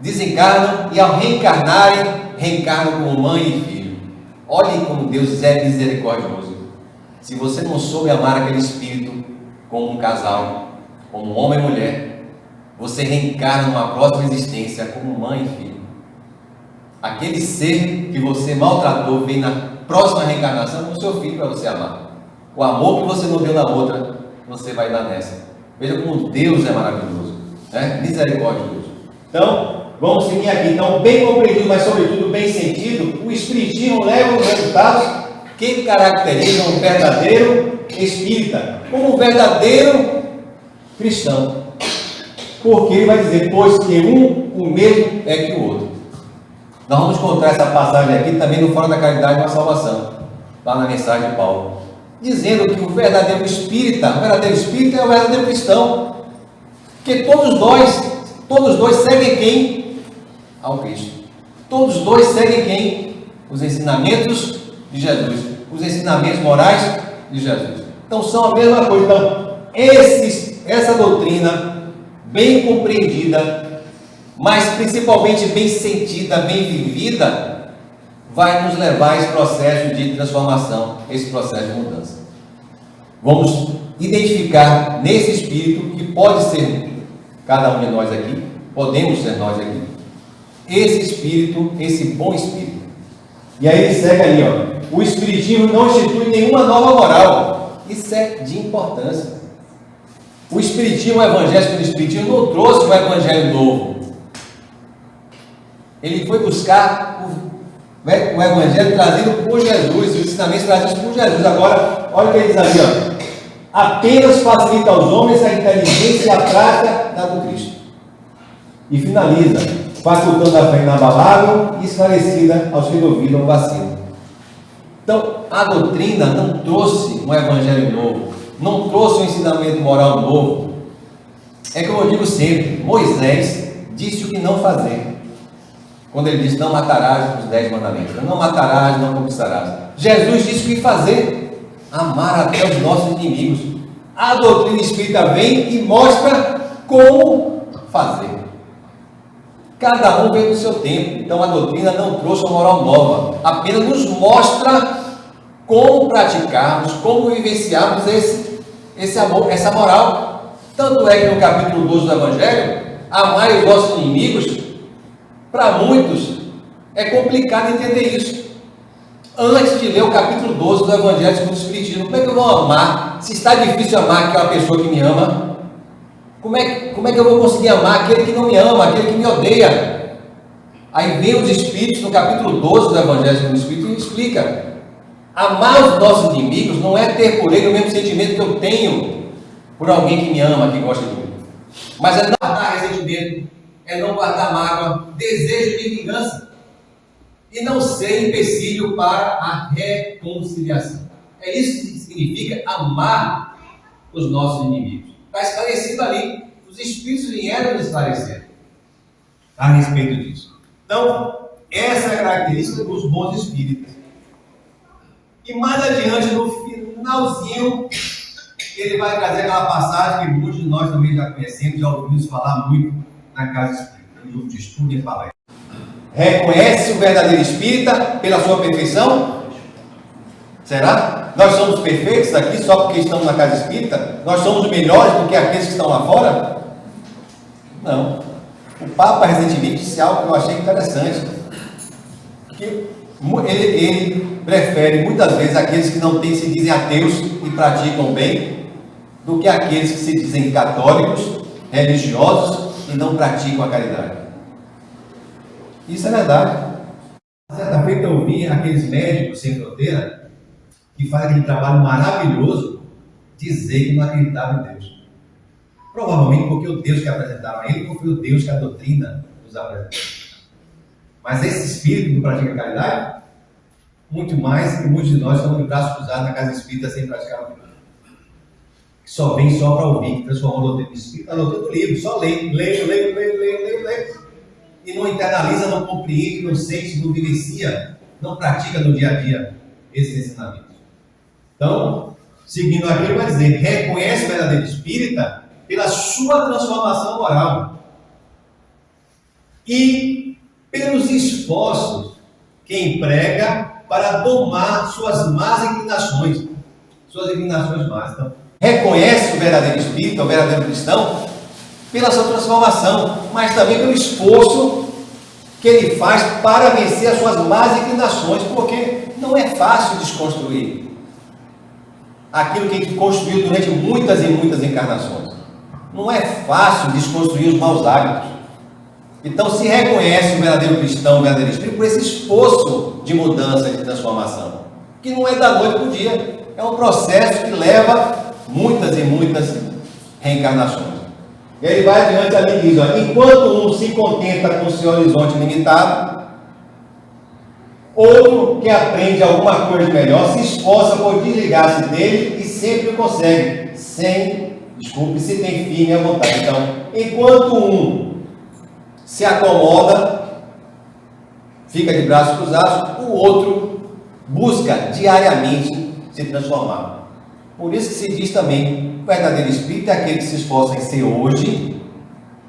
desencarnam e ao reencarnarem, reencarnam como mãe e filho. Olhem como Deus é misericordioso. Se você não soube amar aquele espírito como um casal, como homem e mulher, você reencarna numa próxima existência como mãe e filho. Aquele ser que você maltratou vem na próxima reencarnação com o seu filho para você amar. O amor que você não deu na outra, você vai dar nessa. Veja como Deus é maravilhoso, né? Misericordioso. Então, vamos seguir aqui. Então, bem compreendido, mas sobretudo bem sentido, o Espiritismo leva os resultados que caracterizam um verdadeiro espírita, como um verdadeiro cristão. Porque ele vai dizer, pois que o mesmo é que o outro. Nós vamos encontrar essa passagem aqui também no Fora da Caridade e uma Salvação, lá na mensagem de Paulo, dizendo que o verdadeiro espírita é o verdadeiro cristão, porque todos dois seguem quem? Ao Cristo. Todos dois seguem quem? Os ensinamentos de Jesus, os ensinamentos morais de Jesus. Então são a mesma coisa. Então, essa doutrina bem compreendida, mas principalmente bem sentida, bem vivida, vai nos levar a esse processo de transformação, esse processo de mudança. Vamos identificar nesse espírito, que pode ser cada um de nós aqui, podemos ser nós aqui, esse espírito, esse bom espírito. E aí ele segue ali, ó, o espiritismo não institui nenhuma nova moral. Isso é de importância. O espiritismo, o evangelho do espiritismo não trouxe um evangelho novo. Ele foi buscar o evangelho trazido por Jesus, os ensinamentos trazidos por Jesus. Agora, olha o que ele diz ali, ó. Apenas facilita aos homens a inteligência e a prática da do Cristo. E finaliza, facultando a fé inabalável e esclarecida aos que duvidam o vacilo. Então, a doutrina não trouxe um evangelho novo, não trouxe um ensinamento moral novo. É como eu digo sempre, Moisés disse o que não fazer. Quando ele disse, não matarás, os 10 mandamentos. Não matarás, não conquistarás. Jesus disse o que fazer. Amar até os nossos inimigos. A doutrina espírita vem e mostra como fazer. Cada um vem do seu tempo. Então a doutrina não trouxe uma moral nova. Apenas nos mostra como praticarmos, como vivenciarmos esse amor, essa moral. Tanto é que no capítulo 12 do Evangelho, amai os vossos inimigos, para muitos é complicado entender isso. Antes de ler o capítulo 12 do Evangelho segundo o Espiritismo, como é que eu vou amar? Se está difícil amar aquela pessoa que me ama, como é que eu vou conseguir amar aquele que não me ama, aquele que me odeia? Aí vem os Espíritos no capítulo 12 do Evangelho segundo o Espiritismo e explica: amar os nossos inimigos não é ter por ele o mesmo sentimento que eu tenho por alguém que me ama, que gosta de mim, mas é não guardar ressentimento, é não guardar mágoa, desejo de vingança, e não ser empecilho para a reconciliação. É isso que significa amar os nossos inimigos. Está esclarecido ali. Os Espíritos vieram nos esclarecer a respeito disso. Então, essa é a característica dos bons Espíritos. E mais adiante, no finalzinho, ele vai trazer aquela passagem que muitos de nós também já conhecemos, já ouvimos falar muito na Casa Espírita, no grupo de estudo e palestra. Reconhece o verdadeiro espírita pela sua perfeição? Será? Nós somos perfeitos aqui só porque estamos na Casa Espírita? Nós somos melhores do que aqueles que estão lá fora? Não. O Papa recentemente disse algo que eu achei interessante, que ele prefere muitas vezes aqueles que não se dizem ateus e praticam bem, do que aqueles que se dizem católicos, religiosos e não praticam a caridade. Isso é verdade. Certa feita eu ouvi aqueles médicos sem fronteira que fazem aquele trabalho maravilhoso dizer que não acreditavam em Deus. Provavelmente porque o Deus que apresentaram a ele, porque o Deus que a doutrina nos apresentou. Mas esse espírito que pratica a caridade, muito mais que muitos de nós estamos de braços cruzados na Casa Espírita sem praticar a caridade. Que só vem só para ouvir, que transformou a doutrina espírita, a doutrina do livro, só lê. E não internaliza, não compreende, não sente, não vivencia, não pratica no dia a dia esses ensinamentos. Então, seguindo aqui, ele vai dizer: reconhece o verdadeiro espírita pela sua transformação moral e pelos esforços que emprega para domar suas más inclinações, más. Então, reconhece o verdadeiro espírita, o verdadeiro cristão, pela sua transformação, mas também pelo esforço que ele faz para vencer as suas más inclinações, porque não é fácil desconstruir aquilo que a gente construiu durante muitas e muitas encarnações. Não é fácil desconstruir os maus hábitos. Então se reconhece o verdadeiro cristão, o verdadeiro espírito, por esse esforço de mudança, de transformação, que não é da noite para o dia, é um processo que leva muitas e muitas reencarnações. E aí ele vai adiante ali e diz: ó, enquanto um se contenta com seu horizonte limitado, outro que aprende alguma coisa melhor se esforça por desligar-se dele e sempre o consegue, se tem firme à vontade. Então, enquanto um se acomoda, fica de braços cruzados, o outro busca diariamente se transformar. Por isso que se diz também: o verdadeiro espírito é aquele que se esforça em ser hoje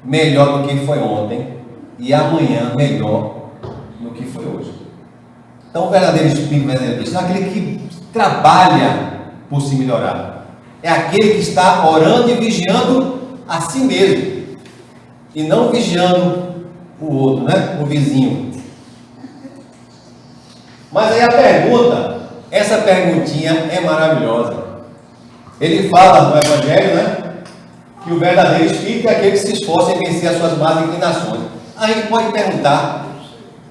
melhor do que foi ontem e amanhã melhor do que foi hoje. Então, o verdadeiro espírito, o verdadeiro cristão é aquele que trabalha por se melhorar. É aquele que está orando e vigiando a si mesmo e não vigiando o outro, né? O vizinho. Mas aí a pergunta, essa perguntinha é maravilhosa. Ele fala no Evangelho, né? Que o verdadeiro espírito é aquele que se esforça em vencer as suas más inclinações. Aí a gente pode perguntar,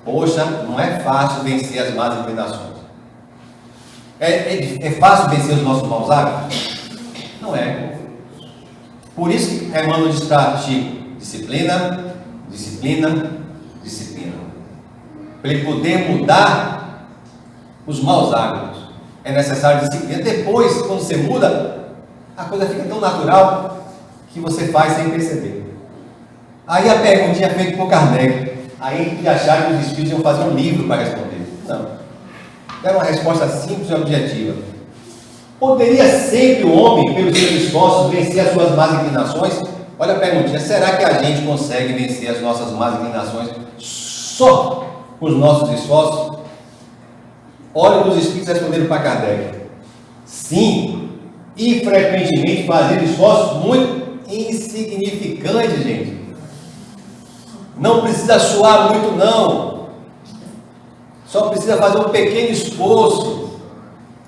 poxa, não é fácil vencer as más inclinações. É fácil vencer os nossos maus hábitos? Não é. Por isso que Emmanuel diz para Chico, disciplina, disciplina, disciplina. Para ele poder mudar os maus hábitos, é necessário disciplina. Depois, quando você muda, a coisa fica tão natural que você faz sem perceber. Aí a perguntinha é feita por Kardec. Aí que acharam que os espíritos iam fazer um livro para responder. Não. Deram uma resposta simples e objetiva. Poderia sempre o homem, pelos seus esforços, vencer as suas más inclinações? Olha a perguntinha, será que a gente consegue vencer as nossas más inclinações só com os nossos esforços? Olha o que os espíritos responderam para Kardec. Sim, e frequentemente fazendo esforços muito insignificantes, gente. Não precisa suar muito, não. Só precisa fazer um pequeno esforço,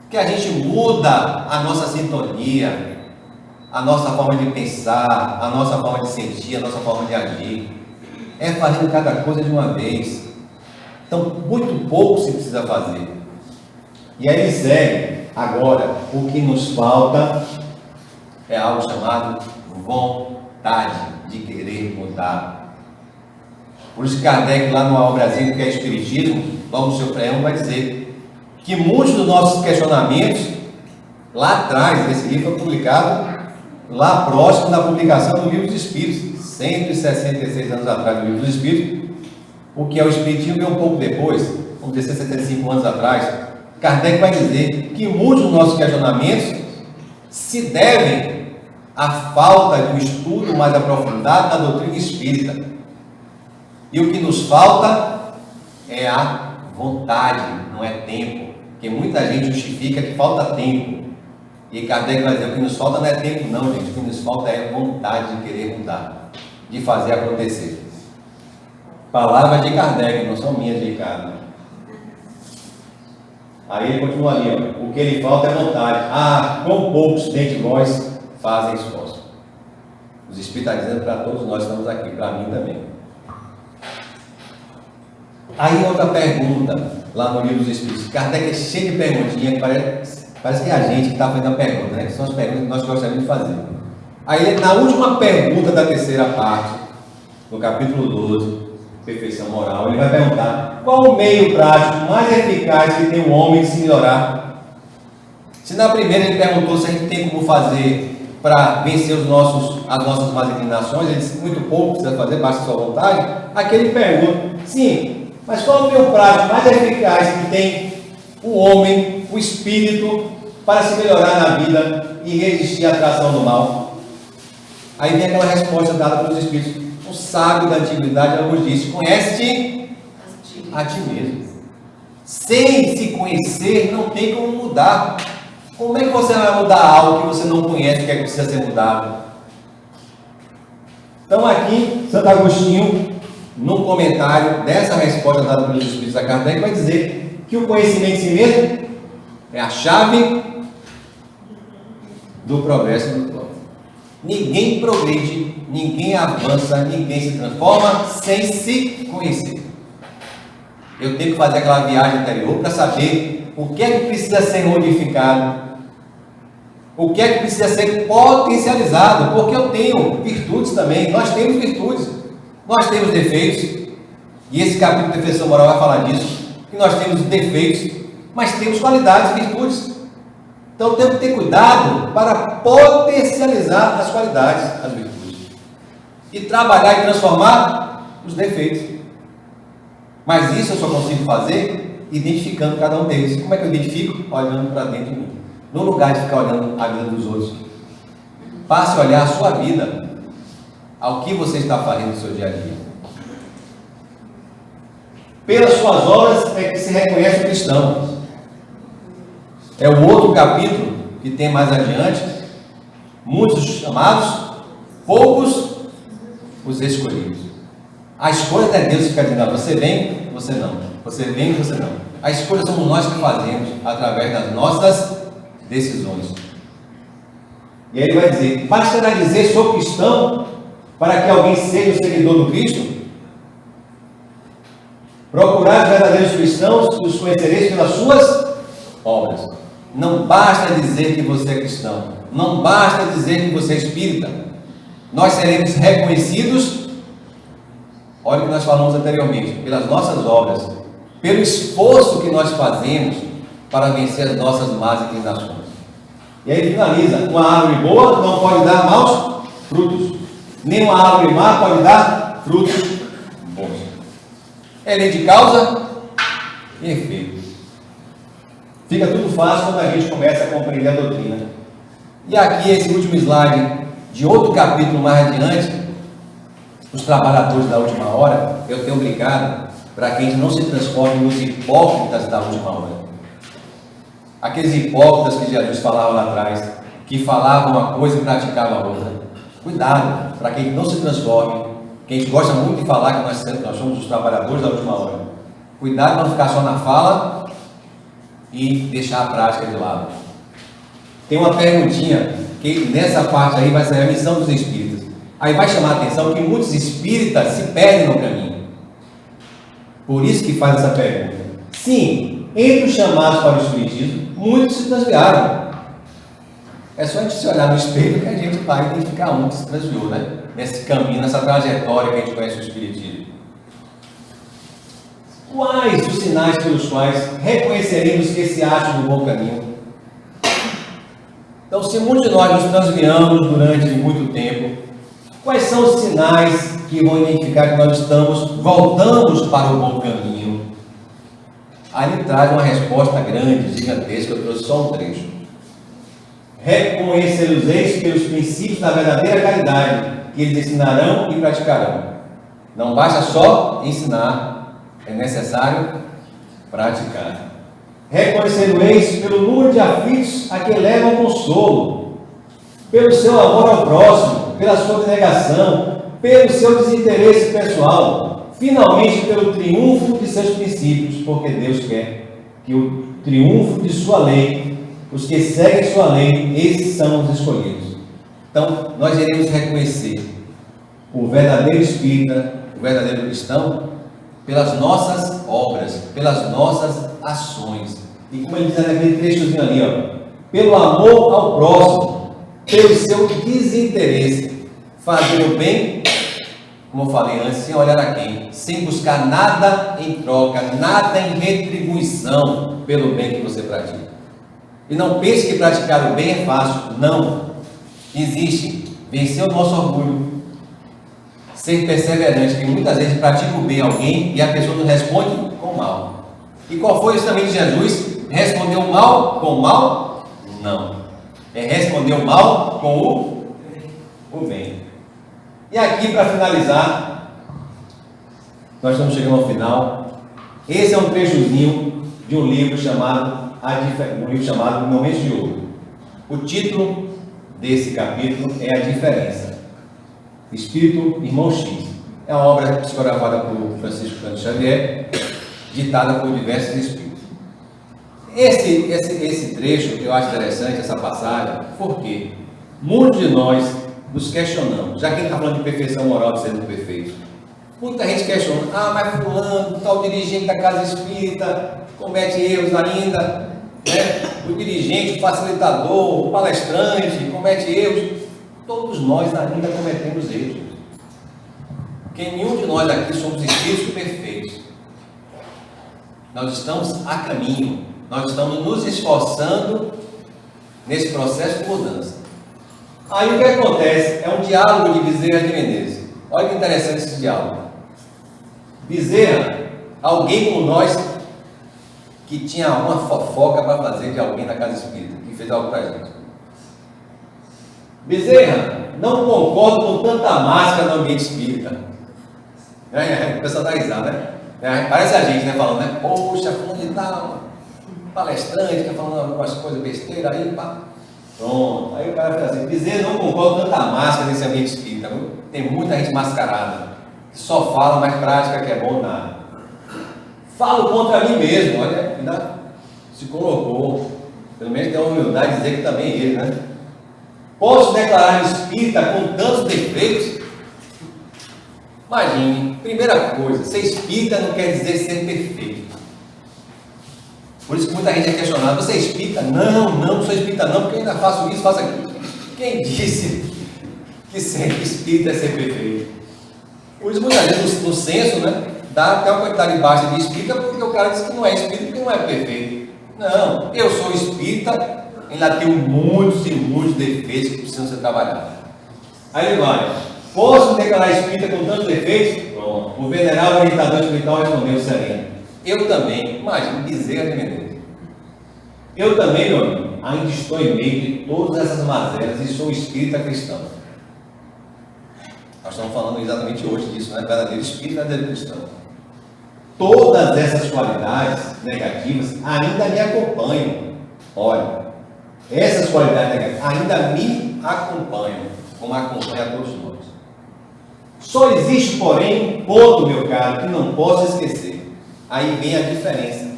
que a gente muda a nossa sintonia, a nossa forma de pensar, a nossa forma de sentir, a nossa forma de agir. É fazendo cada coisa de uma vez. Então, muito pouco se precisa fazer. E aí ele segue. Agora, o que nos falta é algo chamado vontade de querer mudar. Por isso que Kardec, lá no Albrazinho, que é Espiritismo, logo no seu preâmbulo, vai dizer que muitos dos nossos questionamentos, lá atrás, esse livro foi publicado lá próximo da publicação do Livro dos Espíritos, 166 anos atrás do Livro dos Espíritos. O que é o Espiritismo veio um pouco depois, vamos dizer, 65 anos atrás. Kardec vai dizer que muitos dos nossos questionamentos se devem à falta de um estudo mais aprofundado da doutrina espírita. E o que nos falta é a vontade, não é tempo. Porque muita gente justifica que falta tempo. E Kardec vai dizer, o que nos falta não é tempo não, gente. O que nos falta é vontade de querer mudar, de fazer acontecer. Palavras de Kardec, não são minhas de Ricardo. Aí ele continua ali, ó. O que lhe falta é vontade. Ah, quão poucos dentre vós fazem esforço. Os Espíritos estão dizendo para todos nós que estamos aqui, para mim também. Aí outra pergunta, lá no Livro dos Espíritos. Kardec é cheio de perguntinhas, que parece que é a gente que está fazendo a pergunta, né? Que são as perguntas que nós gostaríamos de fazer. Aí, na última pergunta da terceira parte, no capítulo 12, Perfeição Moral, ele vai perguntar: qual o meio prático mais eficaz que tem o homem de se melhorar? Se na primeira ele perguntou se a gente tem como fazer para vencer as nossas más inclinações, ele disse muito pouco precisa fazer, basta a sua vontade. Aqui ele pergunta: sim, mas qual o meio prático mais eficaz que tem o homem, o espírito, para se melhorar na vida e resistir à atração do mal? Aí vem aquela resposta dada pelos espíritos. O sábio da antiguidade nos disse: conhece-te a ti mesmo. Sem se conhecer, não tem como mudar. Como é que você vai mudar algo que você não conhece, que é que precisa ser mudado? Então aqui, Santo Agostinho, num comentário dessa resposta dada pelos Espíritos a Kardec, vai dizer que o conhecimento de si mesmo é a chave do progresso do plano. Ninguém progride, ninguém avança, ninguém se transforma sem se conhecer. Eu tenho que fazer aquela viagem anterior para saber o que é que precisa ser modificado, o que é que precisa ser potencializado, porque eu tenho virtudes também, nós temos virtudes, nós temos defeitos, e esse capítulo de Perfeição Moral vai falar disso, que nós temos defeitos, mas temos qualidades e virtudes. Então temos que ter cuidado para potencializar as qualidades, as virtudes, e trabalhar e transformar os defeitos. Mas isso eu só consigo fazer identificando cada um deles. Como é que eu identifico? Olhando para dentro de mim. No lugar de ficar olhando a vida dos outros, passe a olhar a sua vida. ao que você está fazendo no seu dia a dia. Pelas suas obras é que se reconhece o cristão. É o outro capítulo que tem mais adiante. Muitos chamados, poucos os escolhidos. A escolha não é Deus que fica dizendo, você vem, você não. Você vem, você não. A escolha somos nós que fazemos através das nossas decisões. E aí ele vai dizer, bastará dizer sou cristão para que alguém seja o seguidor do Cristo? Procurar os verdadeiros cristãos, os conhecereis pelas suas obras. Não basta dizer que você é cristão. Não basta dizer que você é espírita. Nós seremos reconhecidos, olha o que nós falamos anteriormente, pelas nossas obras, pelo esforço que nós fazemos para vencer as nossas más inclinações. E aí ele finaliza, uma árvore boa não pode dar maus frutos, nem uma árvore má pode dar frutos bons. É lei de causa e efeito. Fica tudo fácil quando a gente começa a compreender a doutrina. E aqui esse último slide de outro capítulo mais adiante, os trabalhadores da última hora, eu tenho brincado para que a gente não se transforme nos hipócritas da última hora. Aqueles hipócritas que Jesus falava lá atrás, que falavam uma coisa e praticavam a outra. Cuidado, para que a gente não se transforme, que a gente gosta muito de falar que nós somos os trabalhadores da última hora. Cuidado para não ficar só na fala e deixar a prática de lado. Tem uma perguntinha, que nessa parte aí vai ser a missão dos espíritas. Aí vai chamar a atenção que muitos espíritas se perdem no caminho. Por isso que faz essa pergunta. Sim, entre os chamados para o espiritismo, muitos se transviaram. É só a gente se olhar no espelho que a gente vai identificar um que se transviou, né? Nesse caminho, nessa trajetória que a gente conhece o espiritismo. Quais os sinais pelos quais reconheceremos que se acha no bom caminho? Então, se muitos de nós nos transviamos durante muito tempo, quais são os sinais que vão identificar que nós voltamos para o bom caminho? Aí ele traz uma resposta grande, gigantesca, eu trouxe só um trecho. Reconhecer-os pelos princípios da verdadeira caridade, que eles ensinarão e praticarão. Não basta só ensinar, é necessário praticar. Reconhecer-os pelo número de aflitos a que levam consolo, pelo seu amor ao próximo, pela sua abnegação, pelo seu desinteresse pessoal, finalmente pelo triunfo de seus princípios, porque Deus quer que o triunfo de sua lei, os que seguem sua lei, esses são os escolhidos. Então, nós iremos reconhecer o verdadeiro espírita, o verdadeiro cristão, pelas nossas obras, pelas nossas ações. E como ele diz naquele trechozinho ali, ó, pelo amor ao próximo, pelo seu desinteresse, fazer o bem, como eu falei antes, sem olhar a quem, sem buscar nada em troca, nada em retribuição pelo bem que você pratica. E não pense que praticar o bem é fácil. Não. Existe vencer o nosso orgulho, ser perseverante, que muitas vezes pratica o bem a alguém e a pessoa nos responde com o mal. E qual foi o ensinamento de Jesus? Responder o mal com o mal? Não. É responder o mal com o bem. E aqui, para finalizar, nós estamos chegando ao final. Esse é um trechozinho de um livro chamado Momentos de Ouro. O título desse capítulo é A Diferença. Espírito Irmão X. É uma obra psicografada por Francisco Cândido Xavier, ditada por diversos espíritos. Esse trecho eu acho interessante, essa passagem, porque muitos de nós nos questionamos, já que ele está falando de perfeição moral, de sermos perfeitos. Muita gente questiona, mas fulano, tal dirigente da casa espírita, comete erros ainda, né? O dirigente, o facilitador, o palestrante, comete erros. Todos nós ainda cometemos erros. Porque nenhum de nós aqui somos espíritos perfeitos. Nós estamos a caminho, nós estamos nos esforçando nesse processo de mudança. Aí o que acontece? É um diálogo de Bezerra de Menezes. Olha que interessante esse diálogo. Bezerra, alguém como nós, que tinha uma fofoca para fazer de alguém na casa espírita, que fez algo para a gente. Bezerra não concordo com tanta máscara no ambiente espírita. O pessoal dá risada, né? Parece a gente, né? Falando, né? Poxa, fulano de tal, palestrante, fica falando algumas coisas besteiras aí, pá. Pronto. Aí o cara fica assim, dizer não concordo com tanta máscara nesse ambiente espírita, viu? Tem muita gente mascarada, que só fala, mas prática que é bom nada. Falo contra mim mesmo, olha, ainda se colocou. Pelo menos tem a humildade de dizer que também é ele, né? Posso declarar espírita com tantos defeitos? Imagine, primeira coisa, ser espírita não quer dizer ser perfeito. Por isso que muita gente é questionada, você é espírita? Não sou espírita não, porque eu ainda faço isso, faço aquilo. Quem disse que ser espírita é ser perfeito? Por isso muitas vezes no censo, né, dá até uma quantidade baixa de espírita, porque o cara diz que não é espírita porque não é perfeito. Não, eu sou espírita, ainda tenho muitos e muitos defeitos que precisam ser trabalhados. Aí ele vai, posso declarar espírita com tantos defeitos? Pronto. O venerável orientador espiritual respondeu sereno. Eu também, imagine, Bezerra de Menezes. Eu também, meu amigo, ainda estou em meio de todas essas mazelas e sou espírita cristão. Nós estamos falando exatamente hoje disso, né? Verdadeiro espírito, verdadeiro cristão. Todas essas qualidades negativas ainda me acompanham. Olha, essas qualidades negativas ainda me acompanham, como acompanha a todos nós. Só existe, porém, um ponto, meu caro, que não posso esquecer. Aí vem a diferença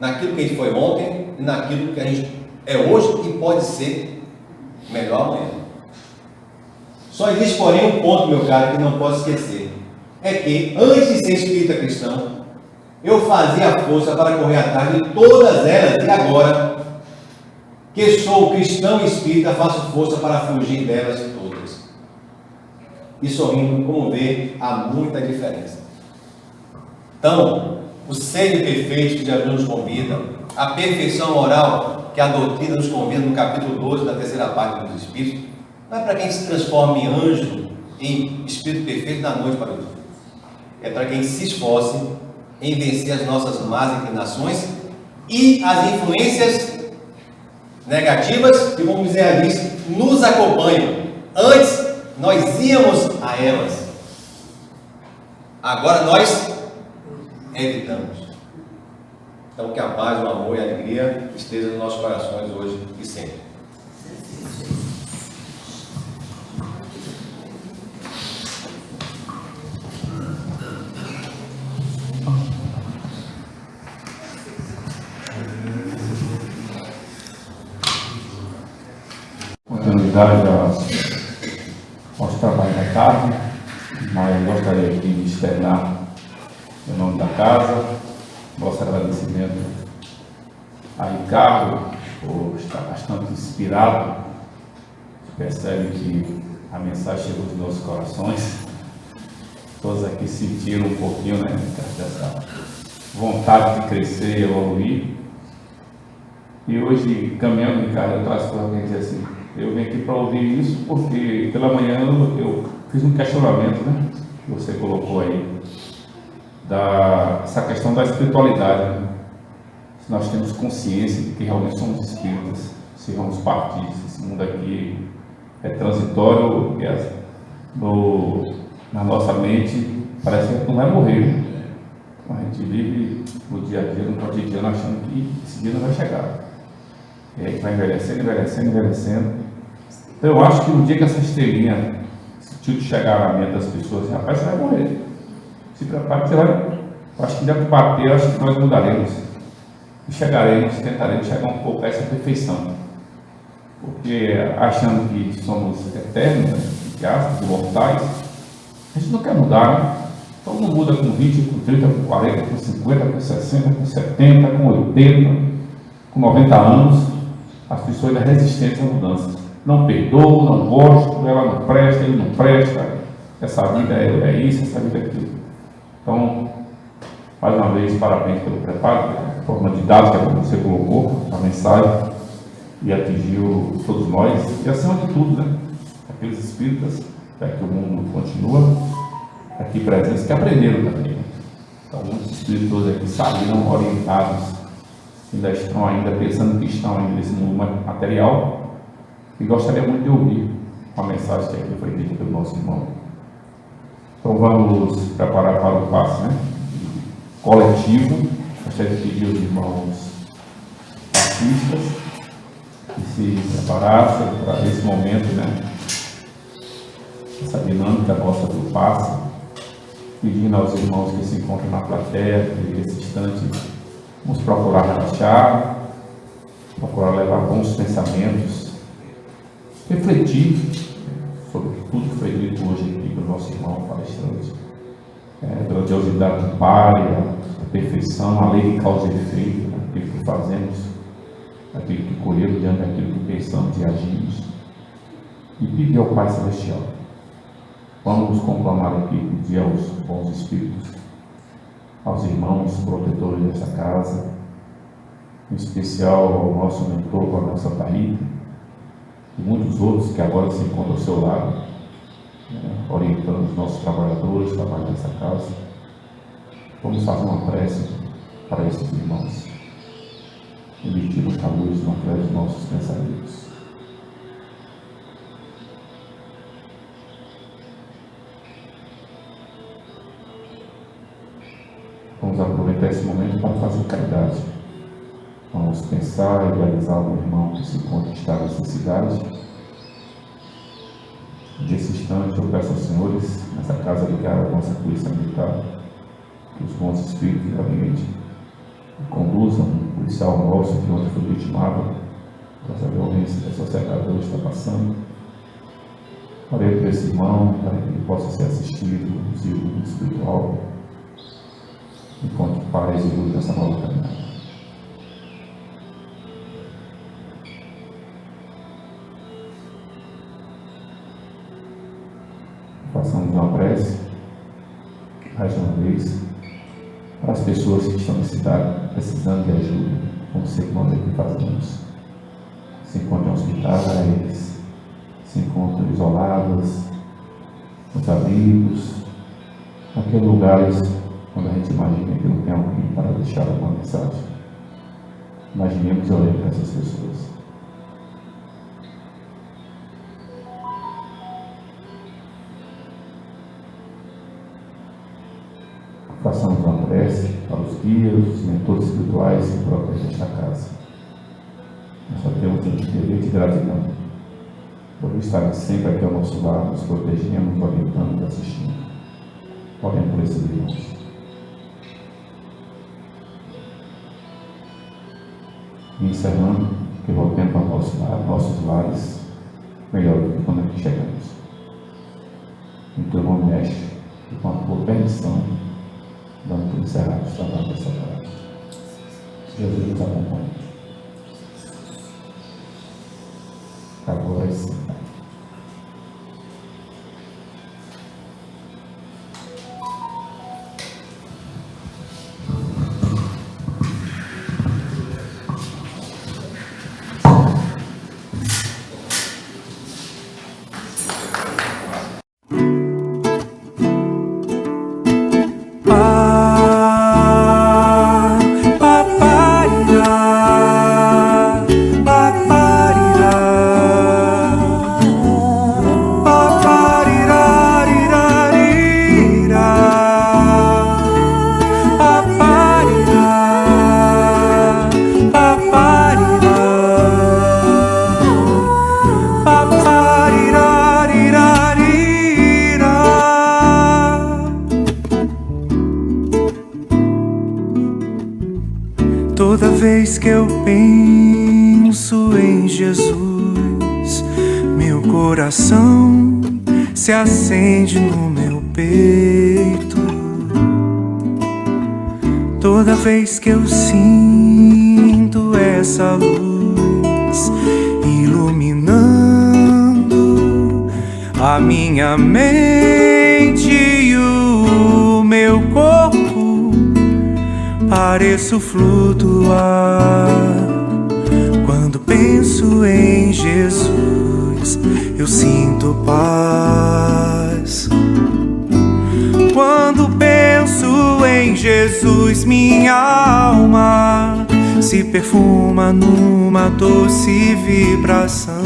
naquilo que a gente foi ontem e naquilo que a gente é hoje e pode ser melhor amanhã. Só existe, porém, um ponto, meu caro, que não posso esquecer. É que, antes de ser espírita cristão, eu fazia força para correr atrás de todas elas, e agora, que sou cristão e espírita, faço força para fugir delas todas. E sorrindo, como vê, há muita diferença. Então, o ser perfeito que Jesus nos convida, a perfeição moral que a doutrina nos convida no capítulo 12 da terceira parte dos Espíritos, não é para quem se transforma em anjo, em espírito perfeito da noite para o dia. É para quem se esforce em vencer as nossas más inclinações e as influências negativas que, como Bezerra diz, nos acompanham. Antes, nós íamos a elas. Agora, nós evitamos. Então, que a paz, o amor e a alegria estejam nos nossos corações hoje e sempre. Continuidade aos trabalhos da casa, mas gostaria aqui de externar em nome da casa nosso agradecimento a Ricardo por estar bastante inspirado. Percebe que a mensagem chegou dos nossos corações. Todos aqui sentiram um pouquinho, né, dessa vontade de crescer e evoluir. E hoje, caminhando, Ricardo, eu trago para alguém dizer assim, eu vim aqui para ouvir isso porque pela manhã eu fiz um questionamento, né, que você colocou aí, essa questão da espiritualidade, né? Se nós temos consciência de que realmente somos espíritas, se vamos partir, se esse mundo aqui é transitório, na nossa mente parece que não vai morrer. Então, a gente vive no dia a dia, no cotidiano, achando que esse dia não vai chegar. E aí vai envelhecendo. Então eu acho que no dia que essa estrelinha, esse tio de chegar na mente das pessoas, rapaz, você vai morrer. Se prepare que você vai. Eu acho que deve bater, eu acho que nós mudaremos. E tentaremos chegar um pouco a essa perfeição. Porque achando que somos eternos, né, imortais, a gente não quer mudar, né? Então não muda com 20, com 30, com 40, com 50, com 60, com 70, com 80, com 90 anos. As pessoas ainda resistentes à mudança. Não perdoam, não gostam, ela não presta, ele não presta. Essa vida é isso, essa vida é aquilo. Então, mais uma vez, parabéns pelo preparo, pela forma didática que você colocou, a mensagem, e atingiu todos nós, e acima de tudo, né, aqueles espíritas, já que o mundo continua, aqui presentes, que aprenderam também. Então, muitos espíritos aqui saíram orientados, ainda estão pensando que estão ainda nesse mundo material, e gostaria muito de ouvir com a mensagem que aqui foi dita pelo nosso irmão. Então vamos preparar para o passe, né? Coletivo. Gostaria de pedir aos irmãos passistas que se preparassem para esse momento, né? Essa dinâmica nossa do passe, pedindo aos irmãos que se encontram na plateia, que nesse instante vamos procurar relaxar, procurar levar bons pensamentos, refletir sobre tudo que foi dito hoje aqui pelo nosso irmão palestrante. Grandiosidade do Pai, a perfeição, a lei de causa e efeito, né? Aquilo que fazemos, aquilo que colhemos diante daquilo que pensamos e agimos. E pedir ao Pai Celestial. Vamos conclamar aqui, pedir aos bons espíritos, aos irmãos protetores dessa casa, em especial ao nosso mentor, a nossa Taíta, e muitos outros que agora se encontram ao seu lado, orientando os nossos trabalhadores que trabalham nessa casa. Vamos fazer uma prece para esses irmãos, emitir a luz através dos nossos pensamentos. Vamos aproveitar esse momento para fazer caridade. Vamos pensar e realizar algum irmão que se encontra em estado de necessidade. Nesse instante, eu peço aos senhores, nessa casa ligada à nossa polícia militar, que os bons espíritos do gabinete conduzam um policial nosso que ontem foi vitimado por essa violência que a sociedade hoje está passando. Orei por esse irmão, para que ele possa ser assistido, conduzido no espiritual, enquanto paz e luz nessa nova caminhada. Façamos uma prece, mais uma vez, para as pessoas que estão necessitando, precisando de ajuda, como sempre nós aqui fazemos. Se encontram em hospitais, se encontram isoladas, nos abrigos, naqueles lugares quando a gente imagina que não tem alguém para deixar alguma mensagem. Imaginemos e olhemos para essas pessoas. Façamos uma prece para os guias, os mentores espirituais que protegem esta casa. Nós só temos um dever de gratidão por estarem sempre aqui ao nosso lado, nos protegendo, nos orientando e assistindo. Orem por esses irmãos. E encerrando, que voltemos para nossos lares melhor do que quando aqui chegamos. Em teu nome, Mestre, e com a tua permissão, dando por encerrado os trabalhos dessa tarde. Jesus nos acompanhe. Agora sim. Toda vez que eu penso em Jesus, meu coração se acende no meu peito. Toda vez que eu sinto essa luz iluminando a minha mente e o meu corpo, pareço flutuar. Quando penso em Jesus, eu sinto paz. Quando penso em Jesus, minha alma se perfuma numa doce vibração.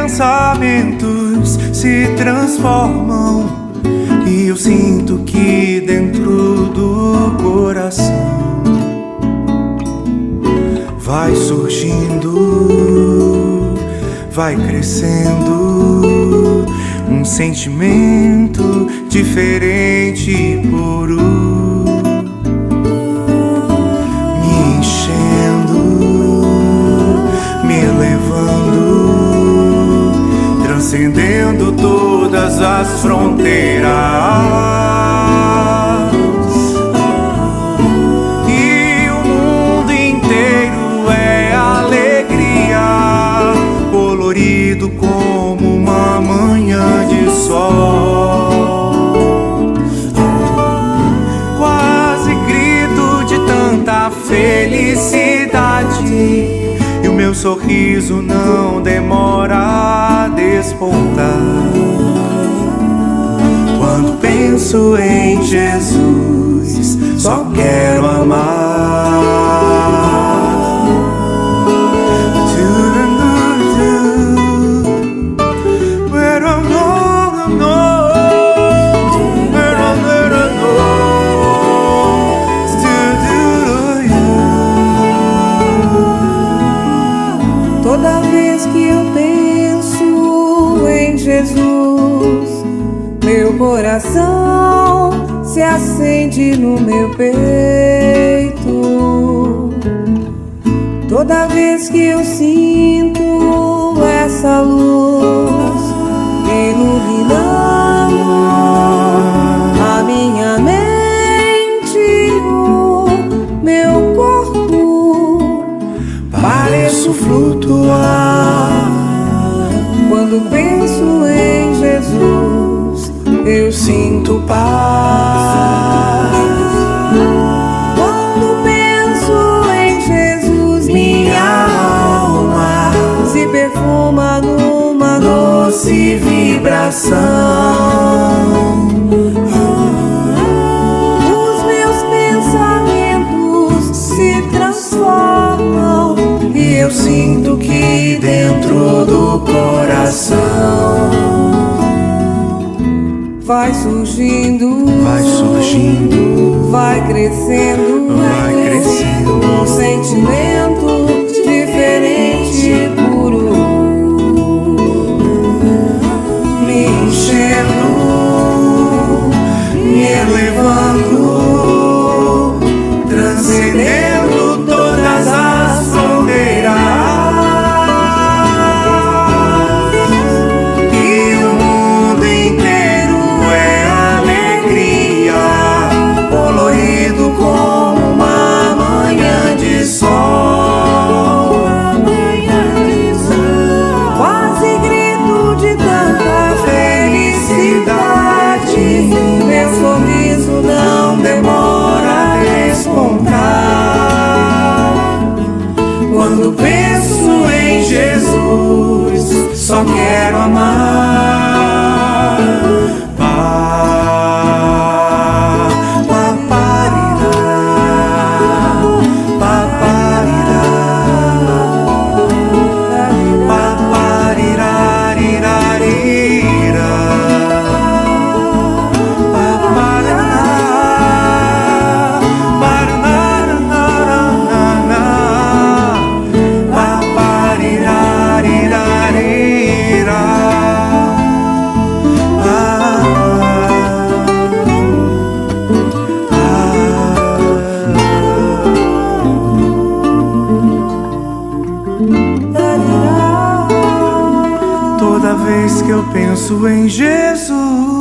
pensamentos se transformam e eu sinto que dentro do coração vai surgindo, vai crescendo um sentimento diferente e puro, me enchendo, me elevando, transcendendo todas as fronteiras. E o mundo inteiro é alegria, colorido como uma manhã de sol. Quase grito de tanta felicidade, e o meu sorriso não demora a despontar. Quando penso em Jesus, só quero amar. Toda vez que eu penso em Jesus, meu coração se acende no meu peito. Toda vez que eu sinto essa luz iluminando a minha mente, o meu corpo, pareço flutuar. Quando penso em Jesus, eu sinto paz. Quando penso em Jesus, minha alma se perfuma numa doce vibração. Os meus pensamentos se transformam e eu sinto que dentro do coração vai surgindo, vai crescendo, um sentimento diferente e puro, me enchendo, me elevando, transcendendo todas as fronteiras. E o mundo inteiro é alegria, colorido como uma manhã de sol. Quase grito de tanta felicidade, meu sorriso não demora a despontar. Quando penso em Jesus, só quero amar. Toda vez que eu penso em Jesus,